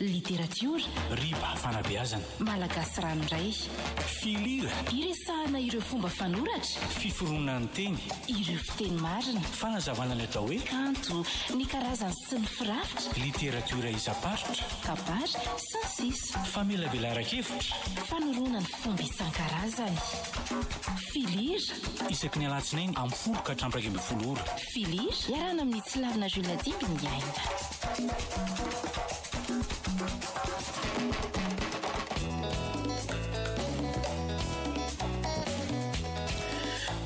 Literatiora, riba fanabeazana, malagasy ranoray, filira, iresahana ireo fomba fanoratra, fiforonana teny, ireo fiteny marina, fanazavana ny atao hoe kanto, ny karazany sy ny firafitra, literatiora isamparitra, kabary sy ny sisa, famelabelaran-kevitra, fanorona ny fomba isan-karazany, filira, isaky ny alatsinainy amin'ny 10 ka hatramin'ny 12 ora. Filira, iarana amin'ny Tsilavina Julia Dimby ny aina.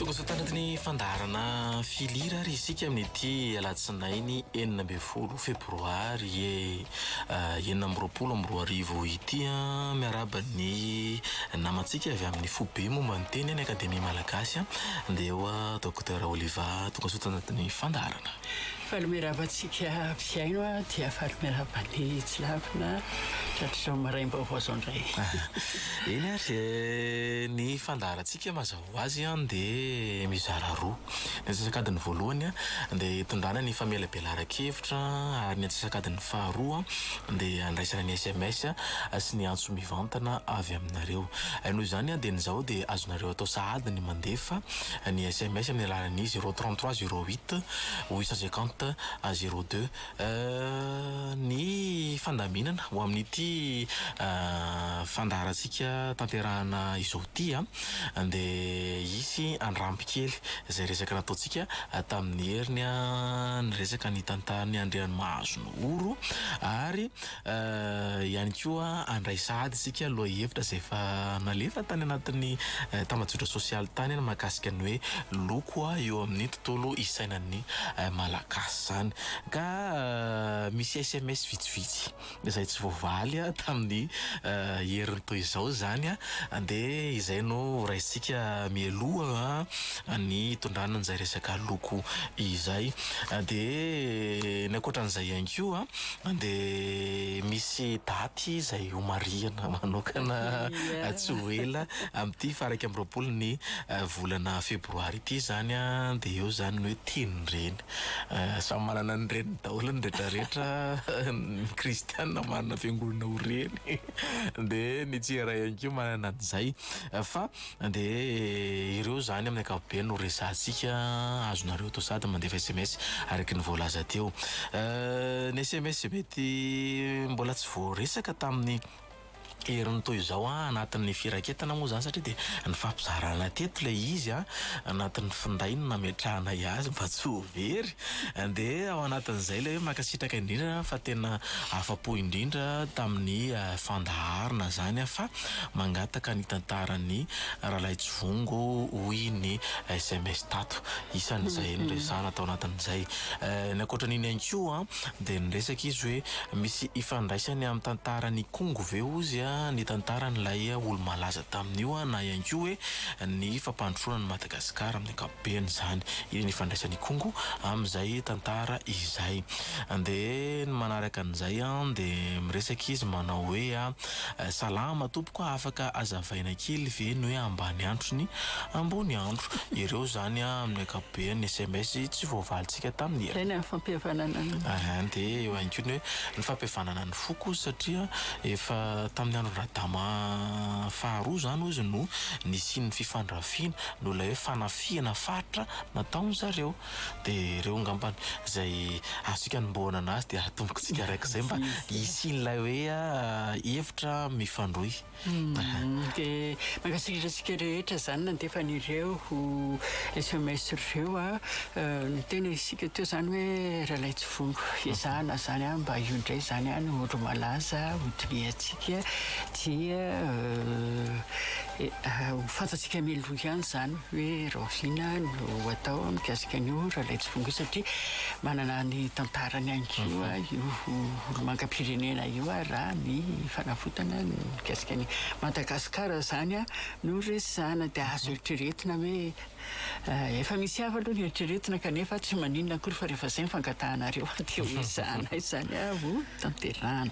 Tokosa tanatin'ny fandarana filira ary isika amin'ny ity alatsinainy 9 febroary 2020 ity miaraba ny namantsika avy amin'ny fobe momba ny teny ny Akademia Malagasy dia eo Dr Oliva tokosa tanatin'ny fandarana. Falomerabantsika mpiaino dia falomeraban'ny Tsilavina tratr'izao maraim-baovao zao indray. Eny ary ny fandarantsika mazava azy dia mizara roa. Ny antsasakadiny voalohany dia tondrana ny famelabelaran-kevitra ary ny antsasakadiny faharoa dia andraisana ny SMS sy ny antso mivantana avy aminareo. Noho izany dia nizao dia azonareo atao sahady ny mandefa ny SMS amin'ny alalan'ny 033 08 850 02 ny fandaminana ho amin'ity fandarantsika tanterahana izao ty dia isy andrampy kely izay resaka nataontsika tamin'ny heriny ny resaka ny tantarany Andriany Mahazony Oro ary ihany koa andray sahady isika aloha hevitra izay efa nalefa tany anatin'ny tambajotran sosialy tany mahakasika ny hoe loko eo amin'ny tontolo isainan'ny malagasy zany ka misy SMS vitsivitsy izay tsy voavaly tamin'ny herin'ny toy izao zany dia izay no raisitsika mieloha ny tondrana izay resaka loko izay dia ny ankoatran'izay ihany koa dia misy daty izay homariana manokana tsy ho ela amin'ity faraiky amby 20 ny volana febroary ity zany dia eo zany ny hoe tenireny samy manana ny reny daholo ny rehetrarehetra ny kristianina manana fiangonana ho reny dia ny tsira ihany koa manana an'izay fa dia ireo zany amin'ny ankapobeny no resahantsika azonareo atao sady mandefa SMS araky ny voalaza teo. Ny SMS mety mbola tsy voaresaka tamin'ny herin'ny toy izao anatin'ny firaketana moa zany satria dia ny fampizarana teto ilay izy anatin'ny findainy nametrahana azy mba tsy ho very dia ao anatin'izay ilay hoe makasitraka indrindra fa tena afa-po indrindra tamin'ny fandaharana zany fa mangataka ny tantaran'ny Ralaitsivongo hoy ny SMS tato isan'izay nyresahana tao anatin'izay. Ny ankoatran'iny ihany koa dia nyresaka izy hoe misy ifandraisany amin'ny tantaran'ny Kongo ve ozy ny tantaran'ilay olo malaza tamin'io na ihany koa hoe ny fampandrosoana ny Madagasikara amin'ny ankapobeny zany iny ny ifandraisany Kongo amin'izay tantara izay. Dia ny manaraka an'izay dia miresaka izy manao hoe salama tompoko afaka azavaina kely ve ny hoe ambany andro ny ambony andro ireo zany amin'ny ankapobeny SMS tsy voavalitsika tamin'ny zay ny fampihavanana dia eo ihany koa ny hoe ny fampihavanana ny foko satria efa tamin'ny andro radama faharoa zany izy no nisy ny fifandrafiana no ilay hoe fanafiana faritra nataony zareo dia ireo ngambany izay azontsika nombona anazy dia atomboka tsika raiky izay mba isian'ilay hoe hevitra mifandroy. Dia mankasitratsika rehetra zany nandefan'ireo SMS ireo ny tena isika teo zany hoe Ralaitsivongo izahana zany mba io indray zany ny olo malaza hodiniantsika dia fantatsika miloha ihany zany hoe rahovina no atao mikasika an'io Ralaitsivongo satria manana ny tantarany ihany koa io olo mangam-pirenena io raha ny fanafotana mikasika ny Madagasikara zany no resahana dia azo eritreretina hoe efa misy hafa aloha ny eritreretina kanefa tsy maninona akory fa rehefa izay mifangatahanareo dia hoe zany zany ho tanterahana.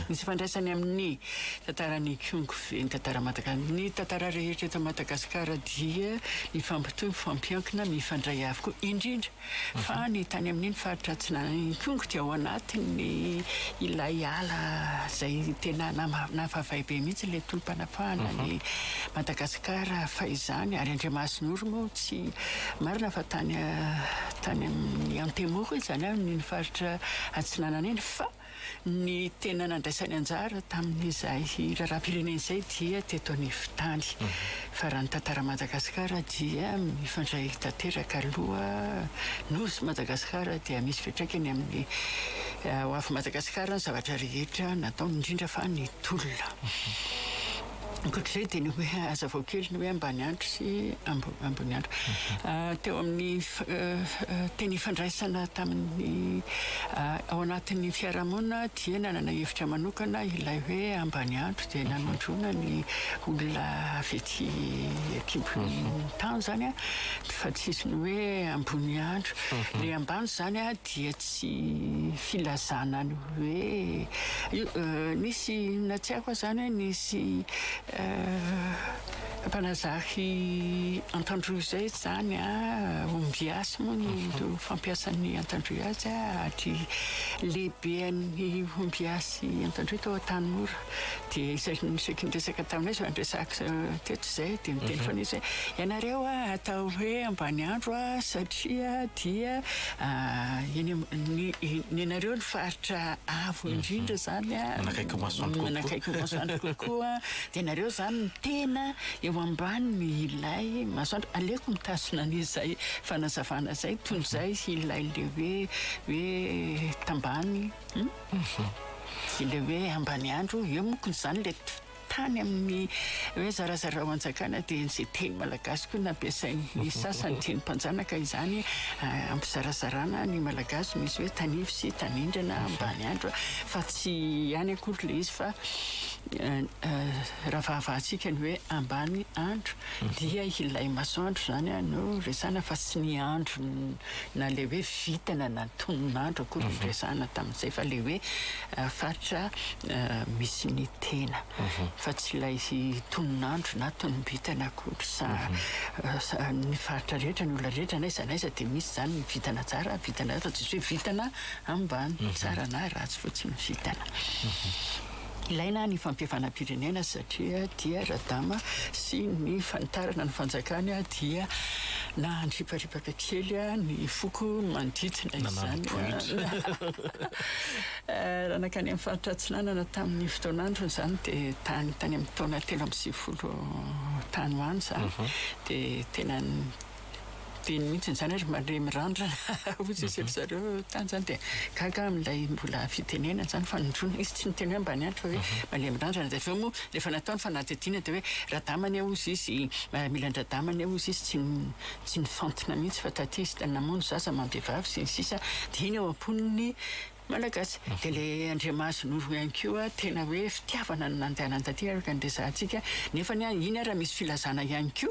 Misy fandraisany amin'ny tantaran'ny Kongo ve ny tantara Madagasikara ny tantara tantara rehetra eto Madagasikara dia ny fampiankina mifandray avokoa indrindra fa ny tany amin'iny faritra Atsinanana kongo dia ao anatiny ilay ala izay tena nafavay be mihitsy ilay tolom-panafahana ny Madagasikara faizany ary Andriamasinoro moa tsy marina fa tany amin'ny Antemoro izany ny faritra Atsinanana iny fa ny tena nandraisany anjara tamin'izay raharaham-pirenena izay dia teto anivon-tany fa raha ny tantara Madagasikara dia mifandray tanteraka aloha nosy Madagasikara dia misy fiantraikany amin'ny ho avy Madagasikara ny zavatra rehetra natao indrindra fa ny tolona ankoatr'izay dia ny hoe hazavao kely ny hoe Ambaniandro sy Amboniandro teo amin'ny teny ifandraisana tamin'ny ao anatin'ny fiarahamonina dia nanana hevitra manokana ilay hoe Ambaniandro dia nanondrona ny olona avy ety akibon'ny tany zany fa tsisy ny hoe Amboniandro ilay ambany zany dia tsy filazana ny hoe nisy natsiako zany nisy mpanazahy Antandroy izay zany ombiasy moa ny fampiasan'ny Antandroy azy ary lehibean'ny ombiasy Antandroy tao Tanimora dia isaky niresaka taminay zay andresaka teto izay dia miteny foana izy hoe ianareo atao hoe Ambaniandro satria dia ny anareo ny faritra avo indrindra zany manakaiky masoandro kokoa dia nareo zany ny tena eo ambany ilay masoandro aleko mitasina an'izay fanazavana zay toy izay ilay le hoe tambany ilay hoe Ambaniandro eo moko zany le tany amin'ny hoe zarazara ao an-jakana dia izay teny malagasy koa nampiasain'ny sasany teny mpanjanaka izany ampizarazarana ny malagasy misy hoe tanivo sy tanindrana Ambaniandro fa tsy ihany akory le izy fa raha vavahantsika ny hoe ambany andro dia ilay masoandro zany no resana fa tsy ny andro na le hoe vitana na tonon'andro akory resana tamin'izay fa le hoe faritra misy ny tena fa tsy ilay tonon'andro na tonom-bitana akory sa ny faritra rehetra ny olona rehetra naiza dia misy zany ny vitana tsara vitana fa tsy hoe vitana ambany tsara na ratsy fotsiny vitana ilaina ny fampiafanam-pirenena satria dia radama sy ny fanitarana ny fanjakany dia na andriparipaka kely ny foko mandritra izany raha nakany amin'ny faritra Atsinanana tamin'ny fotoanandro zany dia tany amin'ny taona 3 tany ho any zany dia tena dia mihitsy zany ary mare mirandrana ozy izy zareo tany zany dia gaga amin'ilay mbola fitenena zany fa nindrona izy tsy niteny hoe Ambaniandro fa hoe male mirandrana dia aveo moa rehefa nataony fanadihadiana dia hoe radamany ozy izy mila andradamany ozy izy tsy nifantina mihitsy fa taty izy tany namono zaza mambevavy sy ny sisa dia iny eo amponiny malagasy dia le Andriamasinoro ihany koa tena hoe fitiavana ny nandehanany taty araka ny resahantsika nefa iny raha misy filazana ihany koa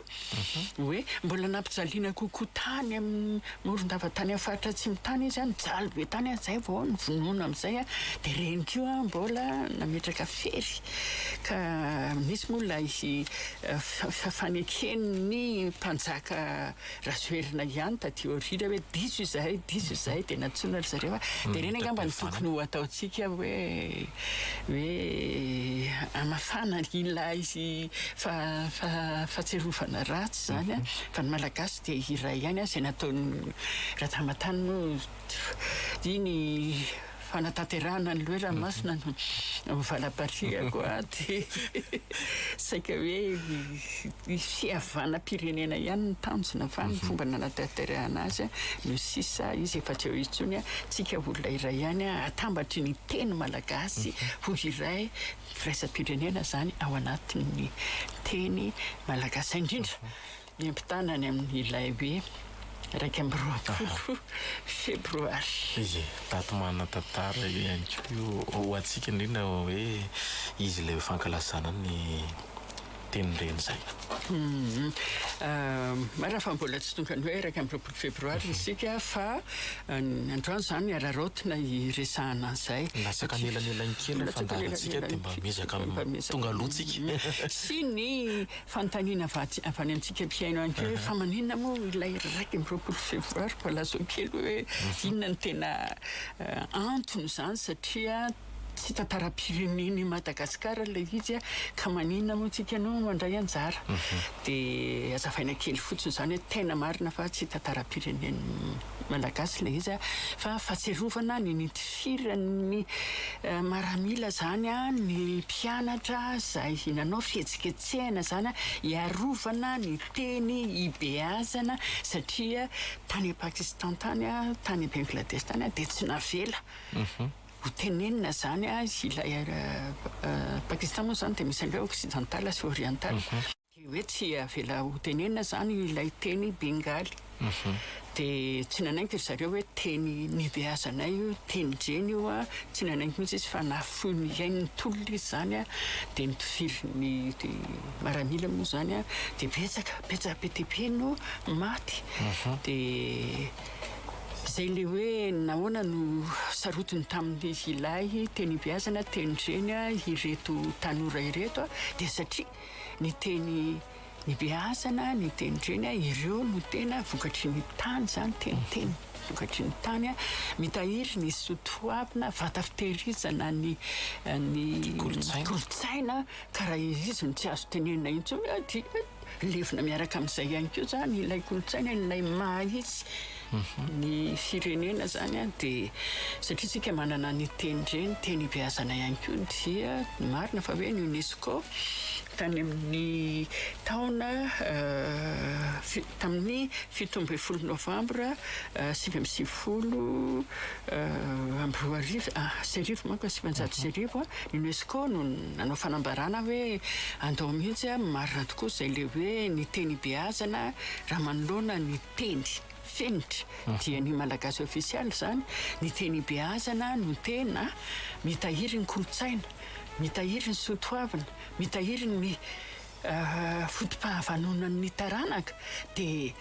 hoe mbola nampijaliana kokoa tany amin'ny moron-davatany amin'ny faritra tsy mitany izy nijaly be tany zay vao nivonoana amin'izay dia reny koa mbola nametraka fery ka misy moa ilay faneken'ny mpanjaka rasoerina ihany taty orira hoe diso izay dia natsona ry zareo dia reny angamba ny tokony ho ataontsika hoe amafana ilay fahatsiarovana ratsy zany fa ny malagasy dia iray ihany izay nataony ratamatany moa iny fanatanterahana ny lohe ranomasina no valapatriako dia saika hoe fihavanam-pirenena ihany ny tanjona fa ny fomba nanatanterahana azy no sisa izy efa tsy eo intsony tsika olona iray ihany atambatry ny teny malagasy ho iray firaisam-pirenena zany ao anatin'ny teny malagasy indrindra ny ampitanany amin'ilay hoe 2 febroary daty manana tantara ihany ko ho atsika indrindra hoe izy ilay fankalazana ny teninireny zay. Raha fa mbola tsy tonga ny hoe raika amby roapolo febroary isika fa androany zany ararotina iresahana an'izay lasaka nelanelany kely ny fandarantsika dia mba miezaka tonga alohatsika sy ny fanontaniana avy any amintsika mpiaino ihany koa hoe fa maninona moa ilay raika amby roapolo febroary mbola zo kely hoe inona ny tena antony zany satria tsy tantara-pireneny Madagasikara ilay izy ka maninona moa tsika no mandray anjara dia azavaina kely fotsiny zany hoe tena marina fa tsy tantara-pireneny malagasy ilay izy fa fahatsiarovana ny nitifirany maramila zany ny mpianatra izay nanao fihetsiketsehana zany iarovana ny teny ibeazana satria tany Pakistan tany tany Bangladesh tany dia tsy navela ho tenenina zany ilay Pakistan moa zany dia misy an'ireo occidental sy oriental dia hoe tsy avela ho tenenina zany ilay teny bengaly dia tsy nanaingo zareo hoe teny nibeazanay io teny dreny io tsy nanaingo mihitsy izy fa nafoy ny iain'ny tolona izy zany dia nitifiriny maramila moa zany dia betsaka be dia be no maty dia zay le hoe nahoana no sarotiny tamin'ny ilay teny beazana teny dreny ireto tanora ireto dia satria ny teny nibeazana ny teny dreny ireo no tena vokatry ny tany zany teniteny vokatry ny tany mitahiry ny sotoavina vata fitehirizana ny kolotsaina ka raha izy no tsy azo tenenina intsony levina miaraka amin'izay ihany koa zany ilay kolotsaina ilay mahitsy ny firenena zany dia satria tsika manana ny teny dreny teny beazana ihany koa dia marina fa hoe ny UNESCO tany amin'ny taona tamin'ny 17 novambra 1970 amby roa arivo sy arivo manko 700 sy arivo ny UNESCO no nanao fanambarana hoe andao mihitsy marina tokoa izay le hoe ny teny beazana raha manoloana ny teny fenitra dia ny malagasy ofisialy zany ny teny beazana no tena mitahiry ny kolotsaina mitahiry ny sotoavina mitahiry ny fotom-pahavanonan'ny taranaka dia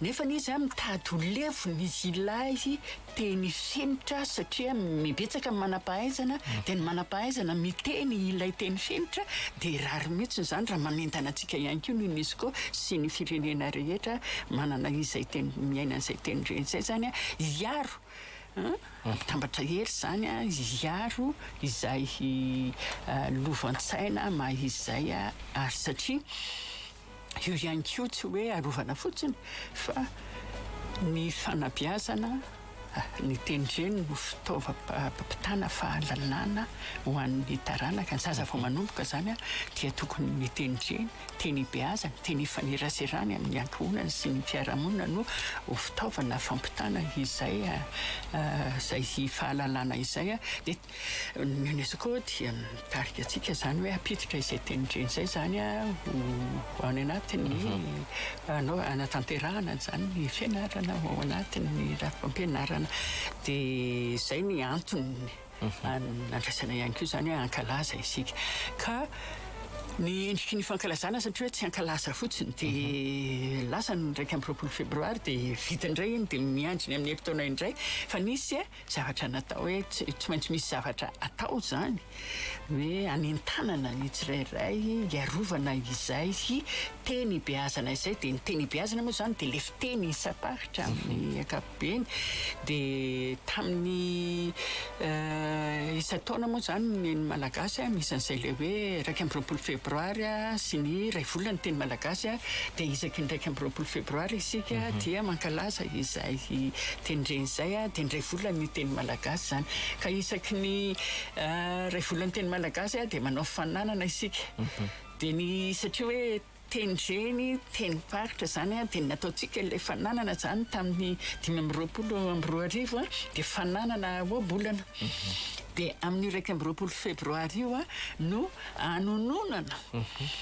nefa izy mitady ho levony izy ilay teny fenitra satria mibetsaka ny manam-pahaizana dia ny manam-pahaizana miteny ilay teny fenitra dia rary mihitsy zany raha manentana antsika ihany koa ny UNESCO sy ny firenena rehetra manana izay teny miaina an'izay teny reny zay zany iaro mitambatra hery zany iaro izay lovantsaina izay ary satria io ihany koa tsy hoe arovana fotsiny fa ny fanabeazana ny teny dreny no fitaovam-pampitana fahalalana ho an'ny taranaka ny zaza vao manomboka zany dia tokony ny teny dreny teny beazana teny faneraserany amin'ny ankohonana sy ny fiarahamonina no ho fitaovana fampitana izay fahalalana izay dia ny UNESCO dia mitarika antsika zany hoe apititra izay teny dreny izay zany ho any anatin'ny anatanterahana zany ny fianarana ao anatin'ny raha-pampianarana dia izay ny antony nandraisana ihany koa zany ankalaza isika ka ny endriky ny fankalazana satria hoe tsy ankalaza fotsiny dia lasa ny 1 febroary dia vita indray iny dia miandriny amin'ny epitaona indray fa nisy zavatra natao hoe tsy maintsy misy zavatra atao zany hoe anentanana ny tsirairay iarovana izay teny beazana izay dia ny teny beazana moa zany dia le fiteny isaparitra amin'ny ankapobeny dia tamin'ny isa-taona moa zany ny malagasy misy an'izay le hoe 1 febroary sy ny ray volana teny malagasy dia isaky ny 1 febroary isika dia mankalaza izay teny reny izay dia ny ray volana ny teny malagasy zany ka isaky ny ray volana teny malagasy dia manao fananana isika dia ny satria hoe teny dreny teny paritra zany dia nataontsika ilay fananana zany tamin'ny 2022 dia fananana oabolana dia amin'ny 1 febroary io a no anononana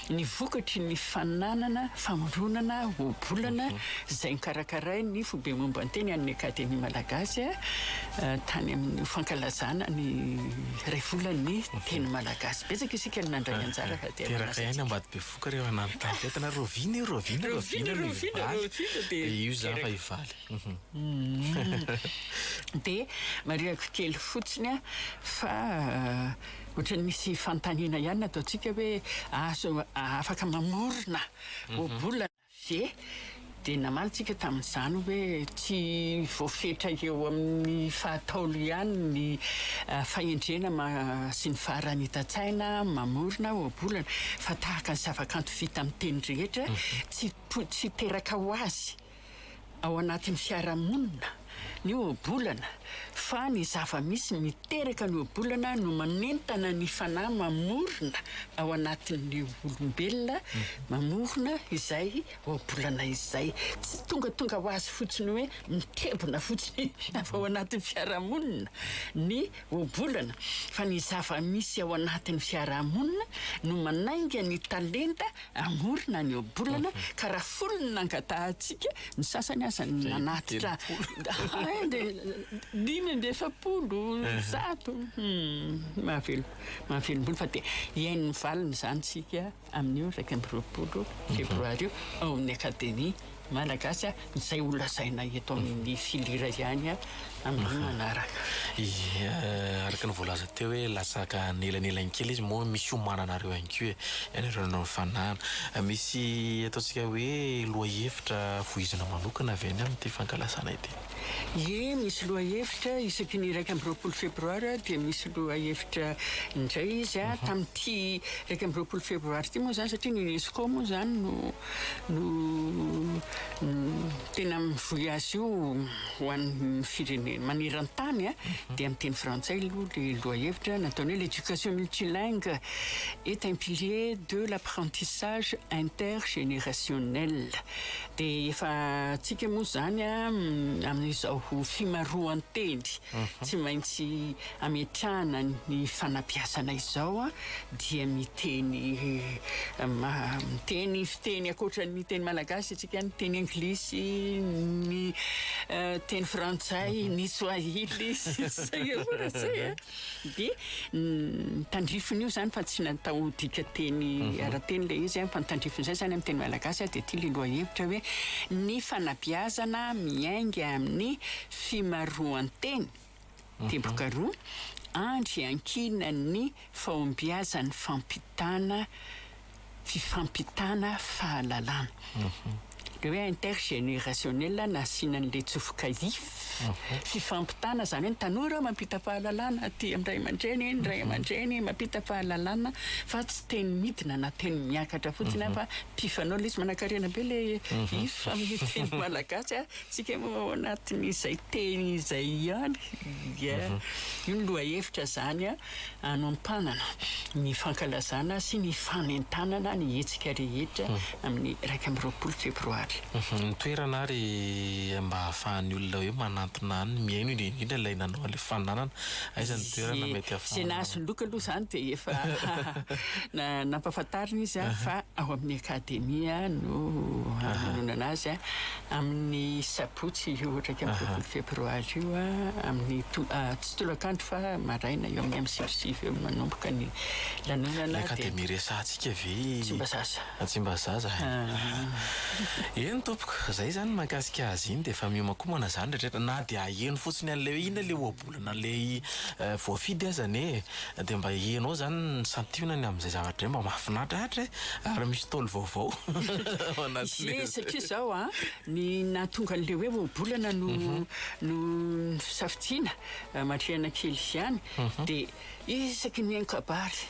ny vokatry ny fananana famoronana obolana izay nikarakarahy ny fobe momba ny teny amin'ny akademia malagasy tany amin'ny fankalazana ny ray volany teny malagasy betsaka isika ny nandray anjara fa dia teraka ihany ambady be foka rehefa nanotantetana rovina dia io za fa hivaly dia mariako kely fotsiny a fa ohatrany misy fanontaniana ihany ataontsika hoe azo afaka mamorona obolana ve dia namalitsika tamin'izany hoe tsy voafetra eo amin'ny fahataolo ihany ny fahendrena sy ny farany hitan-tsaina mamorona obolana fa tahaka ny zavakanto vita amin'ny teny rehetra tsy teraka ho azy ao anatin'ny fiarahamonina ny obolana fa ny zava-misy miteraka ny obolana no manentana ny fanahy mamorona ao anatin'ny olombelona mamorona izay obolana izay tsy tonga ho azy fotsiny hoe mitebona fotsiny ao anatin'ny fiarahamonina ny obolana fa ny zava-misy ao anatin'ny fiarahamonina no manainga ny talenta amorona ny obolana ka raha folony nangatahantsika ny sasany aza nanatitra 500 mahavelom-bola fa dia iain'ny valiny zany tsika amin'io 1 febroary io ao amin'ny akademia malagasy izay olazaina eto amin'ny filira ihany amin'ny manaraka araka ny voalaza teo hoe lasaka nelanelany kely izy moa misy omananareo ihany koa ianareo nanao fanana misy ataontsika hoe loha hevitra voizina manokana avy any amin'ity fankalasana ity misy loha hevitra isaky ny 1 febroary dia misy loha hevitra indray izy tamin'ity 1 febroary ity moa zany satria ny UNESCO moa zany no tena mivoy azy io ho an'ny firenena maneran-tany dia amin'ny teny frantsay aloha le loha hevitra nataony hoe l'éducation multilingue est un pilier de l'apprentissage intergénérationnel dia efa tsika moa zany amin'izao fimaroan-teny tsy maintsy ametrahana ny fanabeazana izao dia miteny akoatran'ny teny malagasy atsika ny teny anglisy ny teny frantsay ny swahili dia tandrifon'io zany fa tsy natao dika teny ara-teny le izy fa tandrifon'izay zany amin'ny teny malagasy dia ty le loha hevitra hoe ny fanabeazana miainga amin'ny fimaroan-teny teboka roa andry ankina ny fahombiazany fifampitana fahalalana le hoe intergénérationnel nasiana n'le tsofoka fifampitana zany hoe ny tanora mampita fahalalana aty amin'ray aman-dreny ny ray aman-dreny mampita fahalalana fa tsy teny midina na teny miakatra fotsiny fa pifanao le izy manan-karena be le ifa amin'ny teny malagasy tsika moa ao anatin'izay teny izay ihany io ny loha hevitra zany anompanana ny fankalazana sy ny fanentanana ny hetsika rehetra amin'ny 1 febroary ny toerana ary mba ahafahan'ny olona hoe manantona any miaino indrindra ilay nanao an'le fananana aizany toerana mety zay nahazo loka aloha zany dia efa nampahafantarina izy fa ao amin'ny akademia no anonona azy amin'ny sabotsy io 1 febroary io amin'ny tsy tolakandro fa maraina eo amin'ny sivy eo manomboka ny lanonana akademia resantsika ve tsy mba zaza eny tompoko zay zany mahakasika azy iny dia efa miomakomana zany rehetra na dia aheno fotsiny an'le ina le oabolana le voafidy azany dia mba henao zany ny santionany amin'izay zavatra mba mahafinaritra ary misy tolo vaovao satria zao ny nahatonga an'le hoe oabolana no safitsiana matriana kely izany dia isaky ny miain-kabary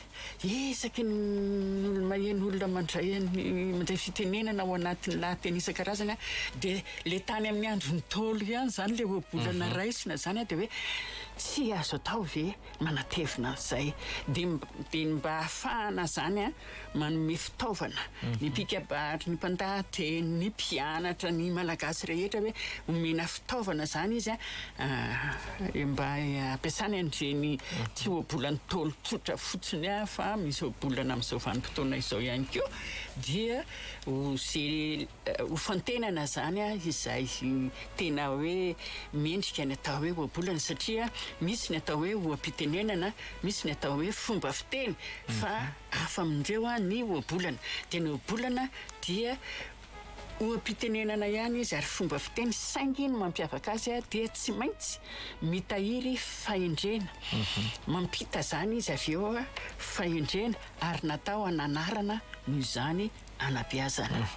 isaky ny maheno olona mandray fitenenana ao anatin'ny lahateny isan-karazany dia le tany amin'ny andro ny tolo ihany zany le oabolana raisina zany dia hoe tsy azo atao ve manatevina an'izay dia mba ahafahana zany a manome fitaovana ny mpikabary ny mpandahanteny ny mpianatra ny malagasy rehetra hoe omena fitaovana zany izy mba ampiasana an'ireny tsy oabolany tolo tsotra fotsiny fa misy oabolana amin'izao vanim-potoana izao ihany koa dia ho fantenana zany izay tena hoe mendrika ny atao hoe oabolana satria misy ny atao hoe oam-pitenenana misy ny atao hoe fomba fiteny fa hafa amindreo ny oabolana dia ny oabolana dia oam-pitenenana ihany izy ary fomba fiteny saingy ny mampiavaka azy dia tsy maintsy mitahiry fahendrena mampita zany izy avy eo fahendrena ary natao hananarana noho izany anabeazana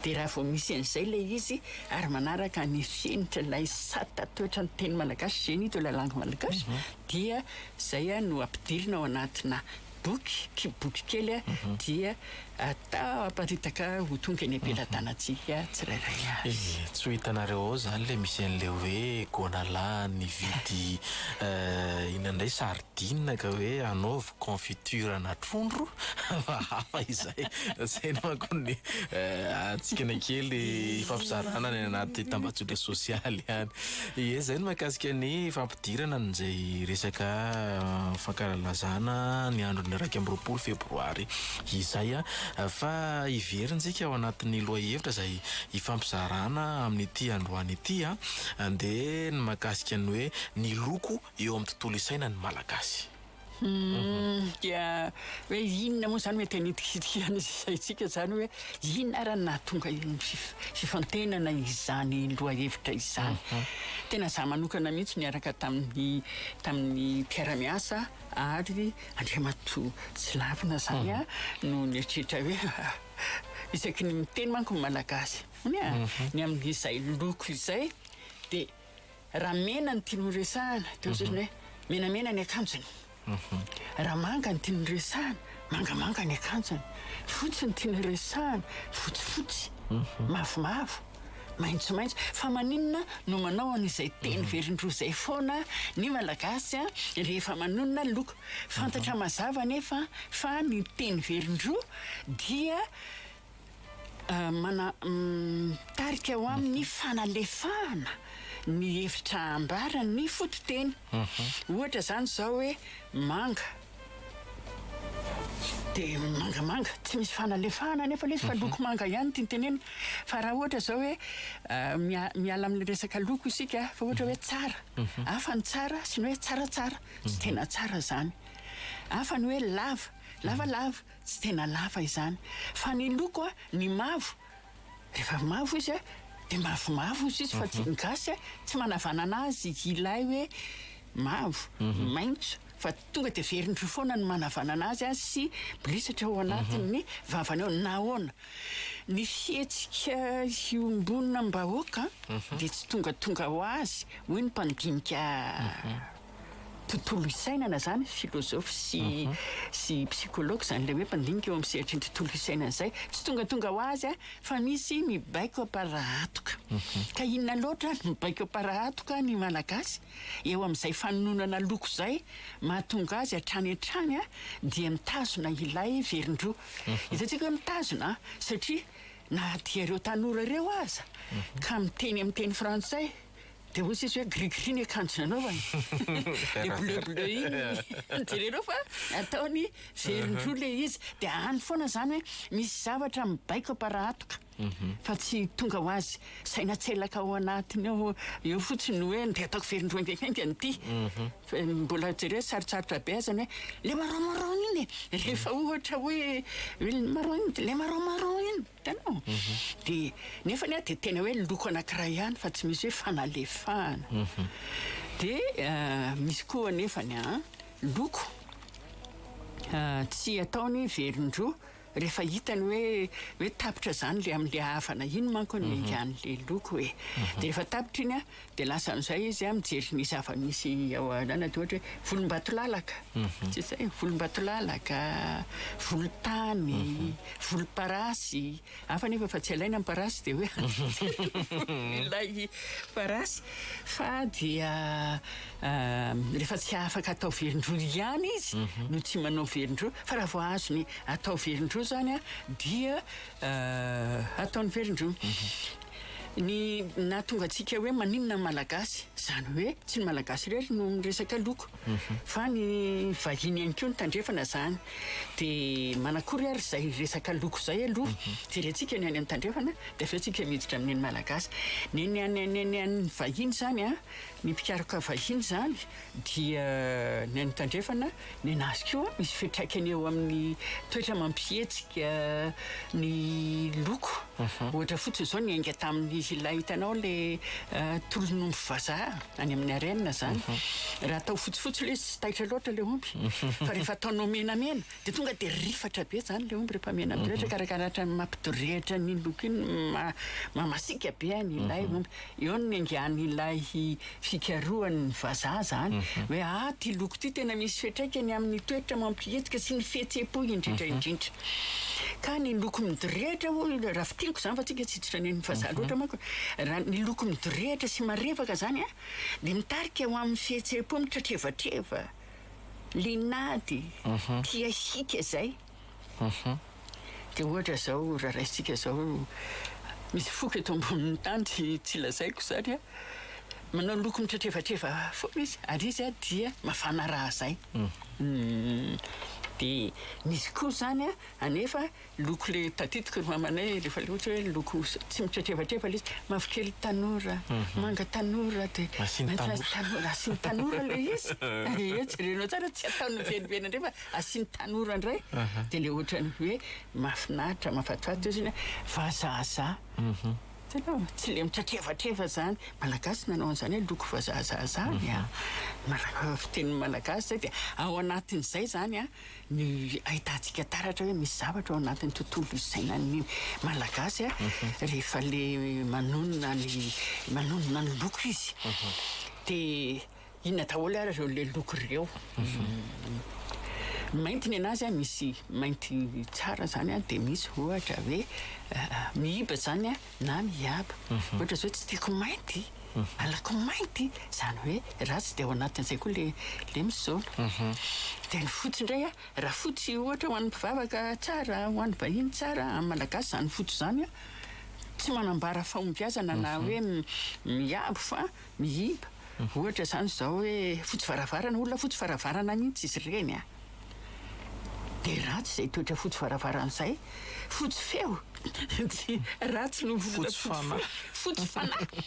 dia raha vao misy an'izay le izy ary manaraka ny finitra ilay sata toetra ny teny malagasy zeny ito ilay langue malagasy dia zay no ampidirina ao anatina boky kely dia atao aparitaka ho tonga ny ampeladanatsika tsirairay azy. Tsy ho hitanareo ao zany le misy an'le hoe gonala ny vidy inandray sardine ka hoe anaovy confiture na trondro fa hafa izay zay manko ny atsikana kely fampizarana ny anaty tambazotra sosialy ihany. Ie zay no mahakasika ny fampidirana n'izay resaka fankalalazana ny andro ny 2 febroary izay fa iverintsika ao anatin'ny loha-hevitra zay ifampizarana amin'ity androany ity dia ny mahakasika ny hoe ny loko eo amin'ny tontolo isaina ny malagasy. Dia hoe inona moa zany mety anitikitiana izaytsika zany hoe inona raha nahatonga fifantenana izany loha-hevitra izany. Tena za manokana mihitsy niaraka tamin'ny mpiara-miasa ary Andriamatoa Tsilavina zany no nieritreritra hoe isaky ny miteny manko ny malagasy ny amin'izay loko izay dia raha mena ny tiany resahana dia ohatrany hoe menamena ny akanjony, raha manga ny tiany resahana mangamanga ny akanjony, fotsy ny tiany resahana fotsifotsy, mavomavo, maitsomaitso. Fa maninona no manao an'izay teny verindroa izay foana ny malagasy rehefa manonona loko fantatra mazava nefa fa ny teny verindroa dia tarika ao amin'ny fanalefahana ny hevitra ambara ny fototeny. Ohatra zany zao hoe manga dia mangamanga tsy misy fanalefahana nefa le fa loko manga ihany tiantenena. Fa raha ohatra zao hoe miala amin'ny resaka loko isika fa ohatra hoe tsara hafa ny tsara sy ny hoe tsaratsara tsy tena tsara zany, hafa ny hoe lavalava tsy tena lava izany. Fa ny loko ny mavo rehefa mavo izy dia mavomavo izy fa tsy gasy tsy manavanana azy ilay hoe mavo maitso fa tonga dia verindroa foana ny manavanana azy sy bilisatra ao anatin'ny vavany ao na ahoana ny fihetsika iombonina mbahoaka dia tsy tonga ho azy hoy ny mpandinika tontolo isainana zany filozofy sy psikologa zany le hoe mpandinika eo amin'ny sehatry ny tontolo isainana izay tsy tonga ho azy fa misy mibaiko aparahatoka. Ka inona loatra mibaiko aparahatoka ny malagasy eo amin'izay fanononana loko izay mahatonga azy hatrany dia mitazona ilay verindroa. Hitantsika hoe mitazona satria na diareo tanora ireo aza ka miteny amin'ny teny frantsay dia hozy izy hoe gris ny akanjona anaovany dia bleu iny jerereo fa ataony verindroa le izy dia any foana zany hoe misy zavatra mibaiko aparahatoka fa tsy tonga ho azy saina tselaka ao anatiny eo fotsiny hoe ndia ataoko verindroa ingaingaingany ity mbola jereo sarotsarotra be azany hoe le marron iny rehefa ohatra hoe marron iny dia le marron iny tanao dia nefa ny dia tena hoe loko anankiray ihany fa tsy misy hoe fanalefahana. Dia misy koa nefany loko tsy ataony verindroa rehefa hitany hoe tapitra zany le amin'le havana iny manko ny an'le loko hoe de rehefa tapitra iny a de lasa am'izay izy a mijery ny zava-misy ao anana de ohatra hoe volombato-lalaka tsy zay volombato-lalaka volontany volomparasy hafa nefa fa tsy alaina am'parasy de hoe ilay parasy fa dia rehefa tsy afaka atao velondro ihany izy no tsy manao velondro fa raha vao azony atao velondro zany a dia ataony velondro ny nahatonga antsika hoe maninona malagasy zany hoe tsy ny malagasy rery no miresaka loko fa ny vahiny ihany koa ny tandrefana zany de manakory ary zay resaka loko zay aloha jerentsika ny any amin'ny tandrefana de aveo tsika miditra amin'ny malagasy ny any vahiny zany a ny mpikaroka vahiny zany dia ny any tandrefana ny anazy koa misy fitraikany eo amin'ny toetra mampietsika ny loko ohatra fotsiny zao ny ainga tamin'ny ilay hitanao le tolonomby vazaha any amin'ny arenina zany raha atao fotsifotsy le tsy taitra loatra le omby fa rehefa ataonao menamena de tonga de rifatra be zany le omby rehefa menamena rehetra karakaratra mampidorehitra ny loko iny mamasika be any ilay omby eo ny aingan'ny ilay fikarohan'ny vazaha zany hoe ty loko ty tena misy fiatraikany amin'ny toetra mampietsika sy ny fihetseham-po indrindra ka ny loko midorehitra raha fitiniko zany fa tsika tsy hiditra ny vazaha loatra manko raha ny loko midorehitra sy marevaka zany a de mitarika ho amin'ny fihetseham-po mitratrevatreva linady tiahika zay de ohatra zao raha raisitsika zao misy foka eto ambonin'ny tany tsy lazaiko zany a manao loko mitratrevatreva foana izy ary izy a dia mafana raha zay de misy koa zany a anefa loko le tadidiko ry mamanay rehefa le ohatra hoe loko tsy mitratrevatreva le izy mavokely tanora manga tanora de asiny tanora le izy jerenao tsara tsy ataony velively ndray fa asiny tanora ndray de le ohatrany hoe mafinaritra mafatifaty io zany vazaza tsy le mitratrevatreva zany malagasy nanao an'izany hoe loko vazaza zany a fiteny malagasy zay de ao anatin'izay zany a ny ahitantsika taratra hoe misy zavatra ao anatin'ny tontolo isainan'ny malagasy a rehefa le manonona ny loko izy de inona daholo ary reo le loko reo mainty ny anazy a misy mainty tsara zany a de misy ohatra hoe miiba zany a na miaba ohatra zao tsy tiako mainty alako mainty zany hoe ratsy de ao anatin'izay koa le misolo de ny fotsy indray a raha fotsy ohatra ho an'ny mpivavaka tsara ho an'ny vahiny tsara amin'ny malagasy zany fotsy zany a tsy manambara fahombiazana na hoe miabo fa miiba ohatra zany zao hoe fotsy varavarana olona fotsy varavarana nitsy izy reny a de ratsy zay toetra fotsy varavaran'izay fotsy feo ratsy no fotsy fanahy